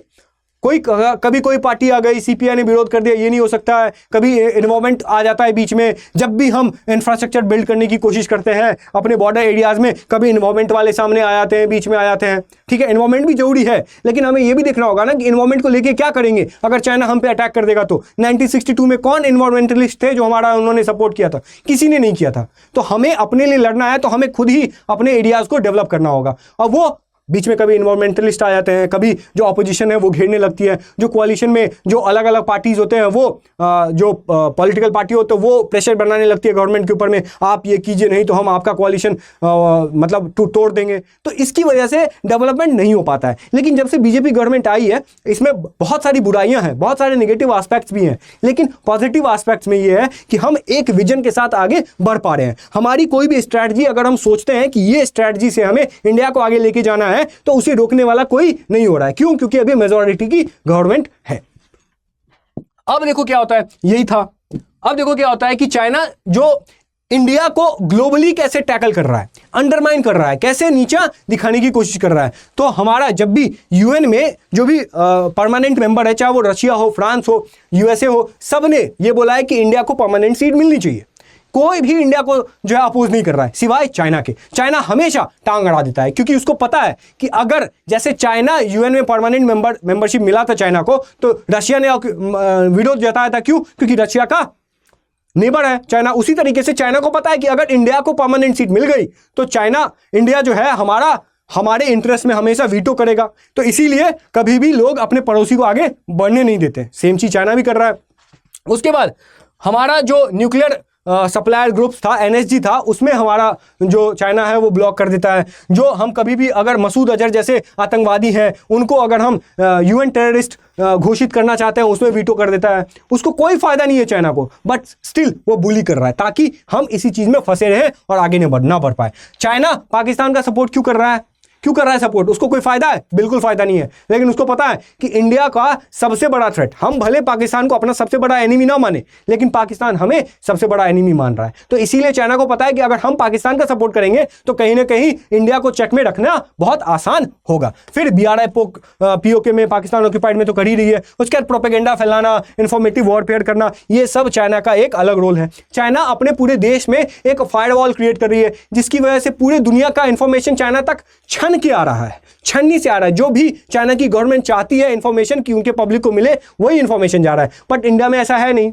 कभी कोई पार्टी आ गई, सीपीआई ने विरोध कर दिया, ये नहीं हो सकता है। कभी इन्वॉल्वमेंट आ जाता है बीच में। जब भी हम इंफ्रास्ट्रक्चर बिल्ड करने की कोशिश करते हैं अपने बॉर्डर एरियाज में, कभी इन्वॉल्वमेंट वाले सामने आ जाते हैं, बीच में आ जाते हैं। ठीक है, इन्वॉल्वमेंट भी जरूरी है, लेकिन हमें यह भी देखना होगा ना कि इन्वॉल्वमेंट को लेके क्या करेंगे अगर चाइना हम पे अटैक कर देगा तो। 1962 में कौन इन्वॉल्वमेंटलिस्ट थे जो हमारा उन्होंने सपोर्ट किया था? किसी ने नहीं किया था। तो हमें अपने लिए लड़ना है तो हमें खुद ही अपने एरियाज को डेवलप करना होगा, और वो बीच में कभी इन्वायरमेंटलिस्ट आ जाते हैं, कभी जो ऑपोजिशन है वो घेरने लगती है, जो कोalition में जो अलग अलग पार्टीज होते हैं वो जो पॉलिटिकल पार्टी होते हैं वो प्रेशर बनाने लगती है गवर्नमेंट के ऊपर में, आप ये कीजिए नहीं तो हम आपका कोalition मतलब तोड़ देंगे। तो इसकी वजह से डेवलपमेंट नहीं हो पाता है। लेकिन जब से बीजेपी गवर्नमेंट आई है इसमें बहुत सारी बुराइयां हैं, बहुत सारे नेगेटिव एस्पेक्ट्स भी हैं, लेकिन पॉजिटिव एस्पेक्ट्स में ये है कि हम एक विजन के साथ आगे बढ़ पा रहे हैं। हमारी कोई भी स्ट्रैटेजी अगर हम सोचते हैं कि ये स्ट्रैटेजी से हमें इंडिया को आगे लेके जाना है तो उसे रोकने वाला कोई नहीं हो रहा है। क्यों? क्योंकि अभी मेजॉरिटी की गवर्नमेंट है। अब देखो क्या होता है, यही था। अब देखो क्या होता है कि चाइना जो इंडिया को ग्लोबली कैसे टैकल कर रहा है, अंडरमाइन कर रहा है, कैसे नीचा दिखाने की कोशिश कर रहा है। तो हमारा जब भी यूएन में जो भी परमानेंट मेंबर है, चाहे वो रशिया हो, फ्रांस हो, यूएसए हो, सबने ये बोला है कि इंडिया को परमानेंट सीट मिलनी चाहिए। कोई भी इंडिया को जो है अपोज नहीं कर रहा है सिवाय चाइना के। चाइना हमेशा टांग अड़ा देता है क्योंकि उसको पता है कि अगर जैसे चाइना यूएन में परमानेंट मेंबरशिप मिला था चाइना को, तो रशिया ने विरोध जताया था। क्यों? क्योंकि रशिया का नेबर है चाइना। उसी तरीके से चाइना को पता है कि अगर इंडिया को परमानेंट सीट मिल गई तो इंडिया जो है हमारे इंटरेस्ट में हमेशा वीटो करेगा। तो इसीलिए कभी भी लोग अपने पड़ोसी को आगे बढ़ने नहीं देते। सेम चीज चाइना भी कर रहा है। उसके बाद हमारा जो न्यूक्लियर सप्लायर ग्रुप्स था, एनएसजी था, उसमें हमारा जो चाइना है वो ब्लॉक कर देता है। जो हम कभी भी अगर मसूद अजहर जैसे आतंकवादी हैं उनको अगर हम यूएन टेररिस्ट घोषित करना चाहते हैं उसमें वीटो कर देता है। उसको कोई फायदा नहीं है चाइना को, बट स्टिल वो बुली कर रहा है ताकि हम इसी चीज में फंसे रहे और आगे ना बढ़ पाए। चाइना पाकिस्तान का सपोर्ट क्यों कर रहा है? क्यों कर रहा है सपोर्ट? उसको कोई फायदा है? बिल्कुल फायदा नहीं है। लेकिन उसको पता है कि इंडिया का सबसे बड़ा थ्रेट, हम भले पाकिस्तान को अपना सबसे बड़ा एनिमी ना माने लेकिन पाकिस्तान हमें सबसे बड़ा एनिमी मान रहा है। तो इसीलिए चाइना को पता है कि अगर हम पाकिस्तान का सपोर्ट करेंगे तो कहीं ना कहीं इंडिया को चेक में रखना बहुत आसान होगा। फिर BRI POK में पाकिस्तान ऑक्यूपाइड में तो कर ही रही है। उसके बाद प्रोपेगेंडा फैलाना, इंफॉर्मेटिव वॉरफेयर करना, ये सब चाइना का एक अलग रोल है। चाइना अपने पूरे देश में एक फायरवॉल क्रिएट कर रही है जिसकी वजह से पूरे दुनिया का इंफॉर्मेशन चाइना तक छन के आ रहा है, छन्नी से आ रहा है। जो भी चाइना की गवर्नमेंट चाहती है इंफॉर्मेशन कि उनके पब्लिक को मिले वही इंफॉर्मेशन जा रहा है। बट इंडिया में ऐसा है नहीं।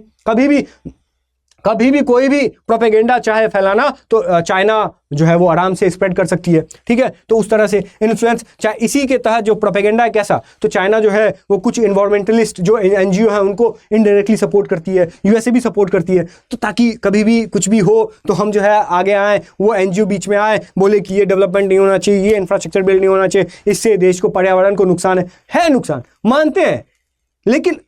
कभी भी कोई भी प्रोपेगेंडा चाहे फैलाना तो चाइना जो है वो आराम से स्प्रेड कर सकती है। ठीक है, तो उस तरह से इन्फ्लुएंस चाहे इसी के तहत जो प्रोपेगेंडा है कैसा, तो चाइना जो है वो कुछ इन्वायरमेंटलिस्ट जो एनजीओ है उनको इनडायरेक्टली सपोर्ट करती है, यूएसए भी सपोर्ट करती है। तो ताकि कभी भी कुछ भी हो तो हम जो है आगे आए, वो एनजीओ बीच में आए, बोले कि ये डेवलपमेंट नहीं होना चाहिए, ये इंफ्रास्ट्रक्चर बिल्ड नहीं होना चाहिए, इससे देश को पर्यावरण को नुकसान है नुकसान मानते हैं। लेकिन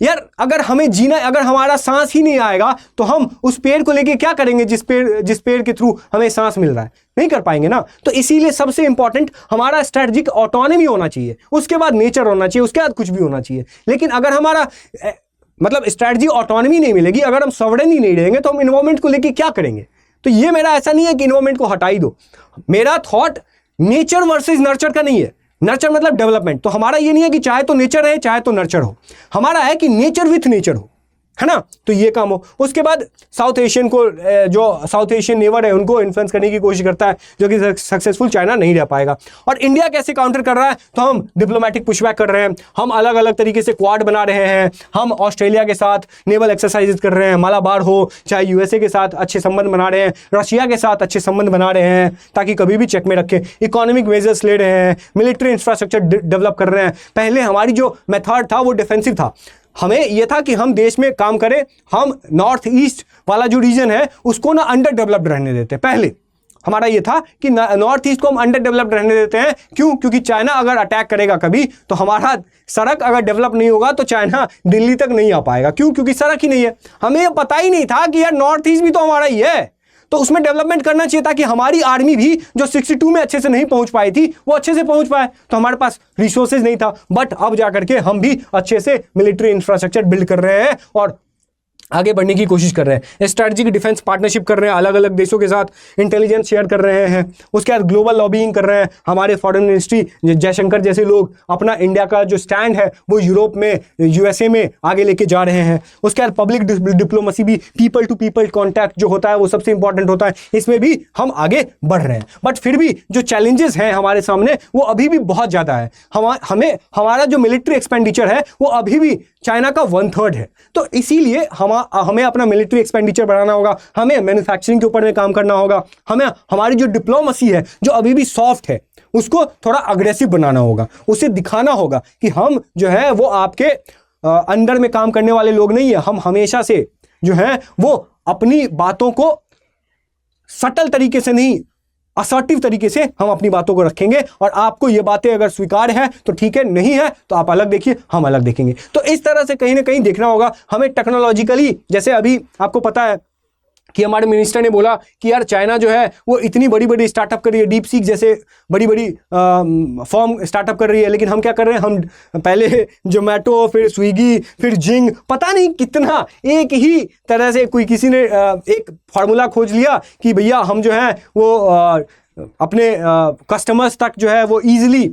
यार अगर हमें जीना, अगर हमारा सांस ही नहीं आएगा तो हम उस पेड़ को लेके क्या करेंगे जिस पेड़ के थ्रू हमें सांस मिल रहा है? नहीं कर पाएंगे ना। तो इसीलिए सबसे इंपॉर्टेंट हमारा स्ट्रेटेजिक ऑटोनॉमी होना चाहिए, उसके बाद नेचर होना चाहिए, उसके बाद कुछ भी होना चाहिए। लेकिन अगर हमारा मतलब स्ट्रेटजी ऑटोनॉमी नहीं मिलेगी, अगर हम सॉवरेन ही नहीं रहेंगे तो हम इन्वायरमेंट को लेके क्या करेंगे? तो ये मेरा ऐसा नहीं है कि इन्वायरमेंट को हटा ही दो। मेरा थॉट नेचर वर्सेस नर्चर का नहीं है। नर्चर मतलब डेवलपमेंट। तो हमारा ये नहीं है कि चाहे तो नेचर है चाहे तो नर्चर हो, हमारा है कि नेचर विथ नेचर हो, है ना। तो ये काम हो। उसके बाद साउथ एशियन को, जो साउथ एशियन नेबर है उनको इन्फ्लुएंस करने की कोशिश करता है, जो कि सक्सेसफुल चाइना नहीं रह पाएगा। और इंडिया कैसे काउंटर कर रहा है? तो हम डिप्लोमेटिक पुशबैक कर रहे हैं, हम अलग अलग तरीके से क्वाड बना रहे हैं, हम ऑस्ट्रेलिया के साथ नेवल एक्सरसाइजेस कर रहे हैं, मालाबार हो, चाहे यूएसए के साथ अच्छे संबंध बना रहे हैं, रशिया के साथ अच्छे संबंध बना रहे हैं ताकि कभी भी चेक में रखें, इकोनॉमिक मेजर्स ले रहे हैं, मिलिट्री इंफ्रास्ट्रक्चर डेवलप कर रहे हैं। पहले हमारी जो मेथड था वो डिफेंसिव था, हमें यह था कि हम देश में काम करें, हम नॉर्थ ईस्ट वाला जो रीजन है उसको ना अंडर डेवलप्ड रहने देते। पहले हमारा यह था कि नॉर्थ ईस्ट को हम अंडर डेवलप्ड रहने देते हैं। क्यों? क्योंकि चाइना अगर अटैक करेगा कभी तो हमारा सड़क अगर डेवलप नहीं होगा तो चाइना दिल्ली तक नहीं आ पाएगा। क्यों? क्योंकि सड़क ही नहीं है। हमें पता ही नहीं था कि यार नॉर्थ ईस्ट भी तो हमारा ही है, तो उसमें डेवलपमेंट करना चाहिए ताकि हमारी आर्मी भी जो 62 में अच्छे से नहीं पहुंच पाई थी वो अच्छे से पहुंच पाए। तो हमारे पास रिसोर्सेज नहीं था, बट अब जाकर के हम भी अच्छे से मिलिट्री इंफ्रास्ट्रक्चर बिल्ड कर रहे हैं और आगे बढ़ने की कोशिश कर रहे हैं। स्ट्रेटेजिक डिफेंस पार्टनरशिप कर रहे हैं, अलग अलग देशों के साथ इंटेलिजेंस शेयर कर रहे हैं। उसके बाद ग्लोबल लॉबिंग कर रहे हैं। हमारे फॉरेन मिनिस्ट्री जयशंकर जैसे लोग अपना इंडिया का जो स्टैंड है वो यूरोप में, यूएसए में आगे लेके जा रहे हैं। उसके बाद पब्लिक डिप्लोमेसी भी, पीपल टू पीपल कॉन्टैक्ट जो होता है वो सबसे इंपॉर्टेंट होता है, इसमें भी हम आगे बढ़ रहे हैं। बट फिर भी जो चैलेंजेस हैं हमारे सामने वो अभी भी बहुत ज़्यादा है। हमारा जो मिलिट्री एक्सपेंडिचर है वो अभी भी चाइना का 1/3 है। तो इसीलिए हमें अपना मिलिट्री एक्सपेंडिचर बढ़ाना होगा, हमें मैन्युफैक्चरिंग के ऊपर में काम करना होगा, हमें हमारी जो डिप्लोमेसी है जो अभी भी सॉफ्ट है उसको थोड़ा अग्रेसिव बनाना होगा, उसे दिखाना होगा कि हम जो है वो आपके अंडर में काम करने वाले लोग नहीं है। हम हमेशा से जो है वो अपनी बातों को सटल तरीके से नहीं, असर्टिव तरीके से हम अपनी बातों को रखेंगे, और आपको ये बातें अगर स्वीकार है तो ठीक है, नहीं है तो आप अलग देखिए, हम अलग देखेंगे। तो इस तरह से कहीं ना कहीं देखना होगा हमें टेक्नोलॉजिकली। जैसे अभी आपको पता है कि हमारे मिनिस्टर ने बोला कि यार चाइना जो है वो इतनी बड़ी बड़ी स्टार्टअप कर रही है, डीप सीक जैसे बड़ी बड़ी फॉर्म स्टार्टअप कर रही है, लेकिन हम क्या कर रहे हैं, हम पहले जोमेटो, फिर स्विगी, फिर जिंग, पता नहीं कितना एक ही तरह से कोई किसी ने एक फार्मूला खोज लिया कि भैया हम जो है वो अपने कस्टमर्स तक जो है वो ईजिली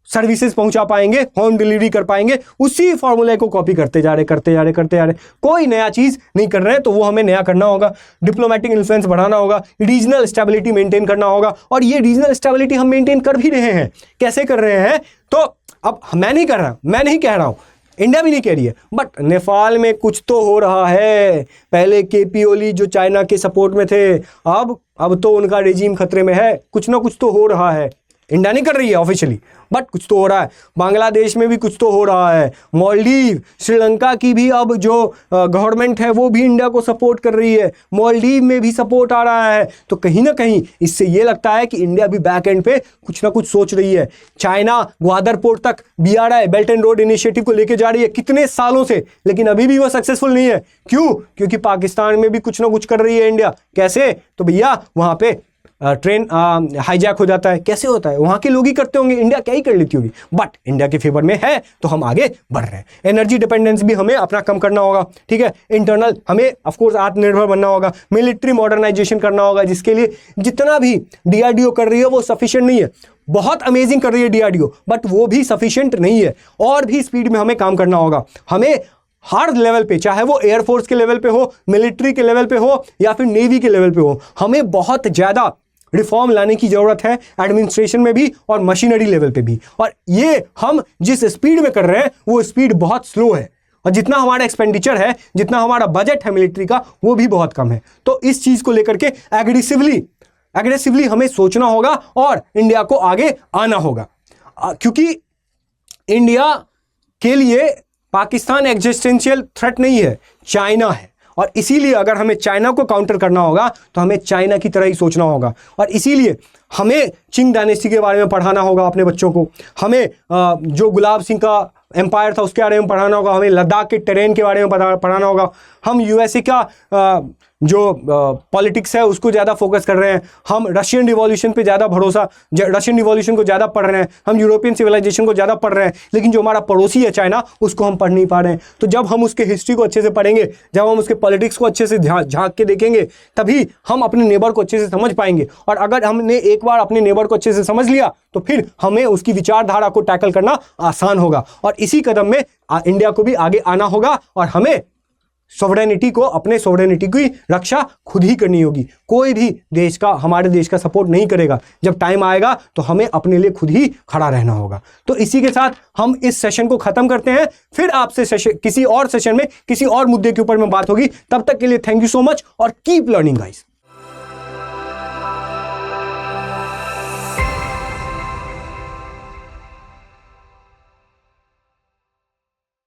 सर्विसेज पहुंचा पाएंगे, होम डिलीवरी कर पाएंगे। उसी फॉर्मूले को कॉपी करते जा रहे, कोई नया चीज नहीं कर रहे हैं। तो वो हमें नया करना होगा, डिप्लोमेटिक इन्फ्लुएंस बढ़ाना होगा, रीजनल स्टेबिलिटी मेंटेन करना होगा। और ये रीजनल स्टेबिलिटी हम मेंटेन कर भी रहे हैं। कैसे कर रहे हैं? तो अब मैं नहीं कर रहा, मैं नहीं कह रहा हूं, इंडिया भी नहीं कह रही है, बट नेपाल में कुछ तो हो रहा है। पहले केपी ओली जो चाइना के सपोर्ट में थे, अब तो उनका रेजीम खतरे में है। कुछ ना कुछ तो हो रहा है। इंडिया नहीं कर रही है ऑफिशियली, बट कुछ तो हो रहा है। बांग्लादेश में भी कुछ तो हो रहा है। मालदीव, श्रीलंका की भी अब जो गवर्नमेंट है वो भी इंडिया को सपोर्ट कर रही है। मालदीव में भी सपोर्ट आ रहा है। तो कहीं ना कहीं इससे ये लगता है कि इंडिया भी बैक एंड पे कुछ ना कुछ सोच रही है। चाइना ग्वादर पोर्ट तक BRI, belt and road initiative को लेके जा रही है कितने सालों से, लेकिन अभी भी वो सक्सेसफुल नहीं है। क्यों? क्योंकि पाकिस्तान में भी कुछ ना कुछ कर रही है इंडिया। कैसे? तो भैया वहां पे ट्रेन हाईजैक हो जाता है। कैसे होता है? वहां के लोग ही करते होंगे, इंडिया क्या ही कर लेती होगी। बट इंडिया के फेवर में है तो हम आगे बढ़ रहे हैं। एनर्जी डिपेंडेंस भी हमें अपना कम करना होगा, ठीक है। इंटरनल हमें ऑफ कोर्स आत्मनिर्भर बनना होगा। मिलिट्री मॉडर्नाइजेशन करना होगा, जिसके लिए जितना भी DRDO कर रही है वो सफिशिएंट नहीं है। बहुत अमेजिंग कर रही है DRDO, बट वो भी सफिशिएंट नहीं है। और भी स्पीड में हमें काम करना होगा। हमें हर लेवल पे, चाहे वो एयरफोर्स के लेवल पे हो, मिलिट्री के लेवल पे हो, या फिर नेवी के लेवल पे हो, हमें बहुत ज्यादा रिफॉर्म लाने की जरूरत है, एडमिनिस्ट्रेशन में भी और मशीनरी लेवल पे भी। और ये हम जिस स्पीड में कर रहे हैं वो स्पीड बहुत स्लो है, और जितना हमारा एक्सपेंडिचर है, जितना हमारा बजट है मिलिट्री का, वो भी बहुत कम है। तो इस चीज को लेकर के एग्रेसिवली हमें सोचना होगा और इंडिया को आगे आना होगा। क्योंकि इंडिया के लिए पाकिस्तान एग्जिस्टेंशियल थ्रेट नहीं है, चाइना है। और इसीलिए अगर हमें चाइना को काउंटर करना होगा तो हमें चाइना की तरह ही सोचना होगा। और इसीलिए हमें चिंग डायनेस्टी के बारे में पढ़ाना होगा अपने बच्चों को। हमें जो गुलाब सिंह का एम्पायर था उसके बारे में पढ़ाना होगा। हमें लद्दाख के टेरेन के बारे में पढ़ाना होगा। हम USA का जो पॉलिटिक्स है उसको ज़्यादा फोकस कर रहे हैं। हम रशियन रिवॉल्यूशन पे ज़्यादा रशियन रिवॉल्यूशन को ज़्यादा पढ़ रहे हैं। हम यूरोपियन सिविलाइजेशन को ज़्यादा पढ़ रहे हैं। लेकिन जो हमारा पड़ोसी है चाइना, उसको हम पढ़ नहीं पा रहे हैं। तो जब हम उसके हिस्ट्री को अच्छे से पढ़ेंगे, जब हम उसके पॉलिटिक्स को अच्छे से झांक के देखेंगे, तभी हम अपने नेबर को अच्छे से समझ पाएंगे। और अगर हमने एक बार अपने नेबर को अच्छे से समझ लिया तो फिर हमें उसकी विचारधारा को टैकल करना आसान होगा। और इसी कदम में इंडिया को भी आगे आना होगा और हमें सॉवरेनिटी को, अपने सॉवरेनिटी की रक्षा खुद ही करनी होगी। कोई भी देश का, हमारे देश का सपोर्ट नहीं करेगा। जब टाइम आएगा तो हमें अपने लिए खुद ही खड़ा रहना होगा। तो इसी के साथ हम इस सेशन को खत्म करते हैं। फिर आपसे किसी और सेशन में किसी और मुद्दे के ऊपर में बात होगी। तब तक के लिए थैंक यू सो मच और कीप लर्निंग गाइस।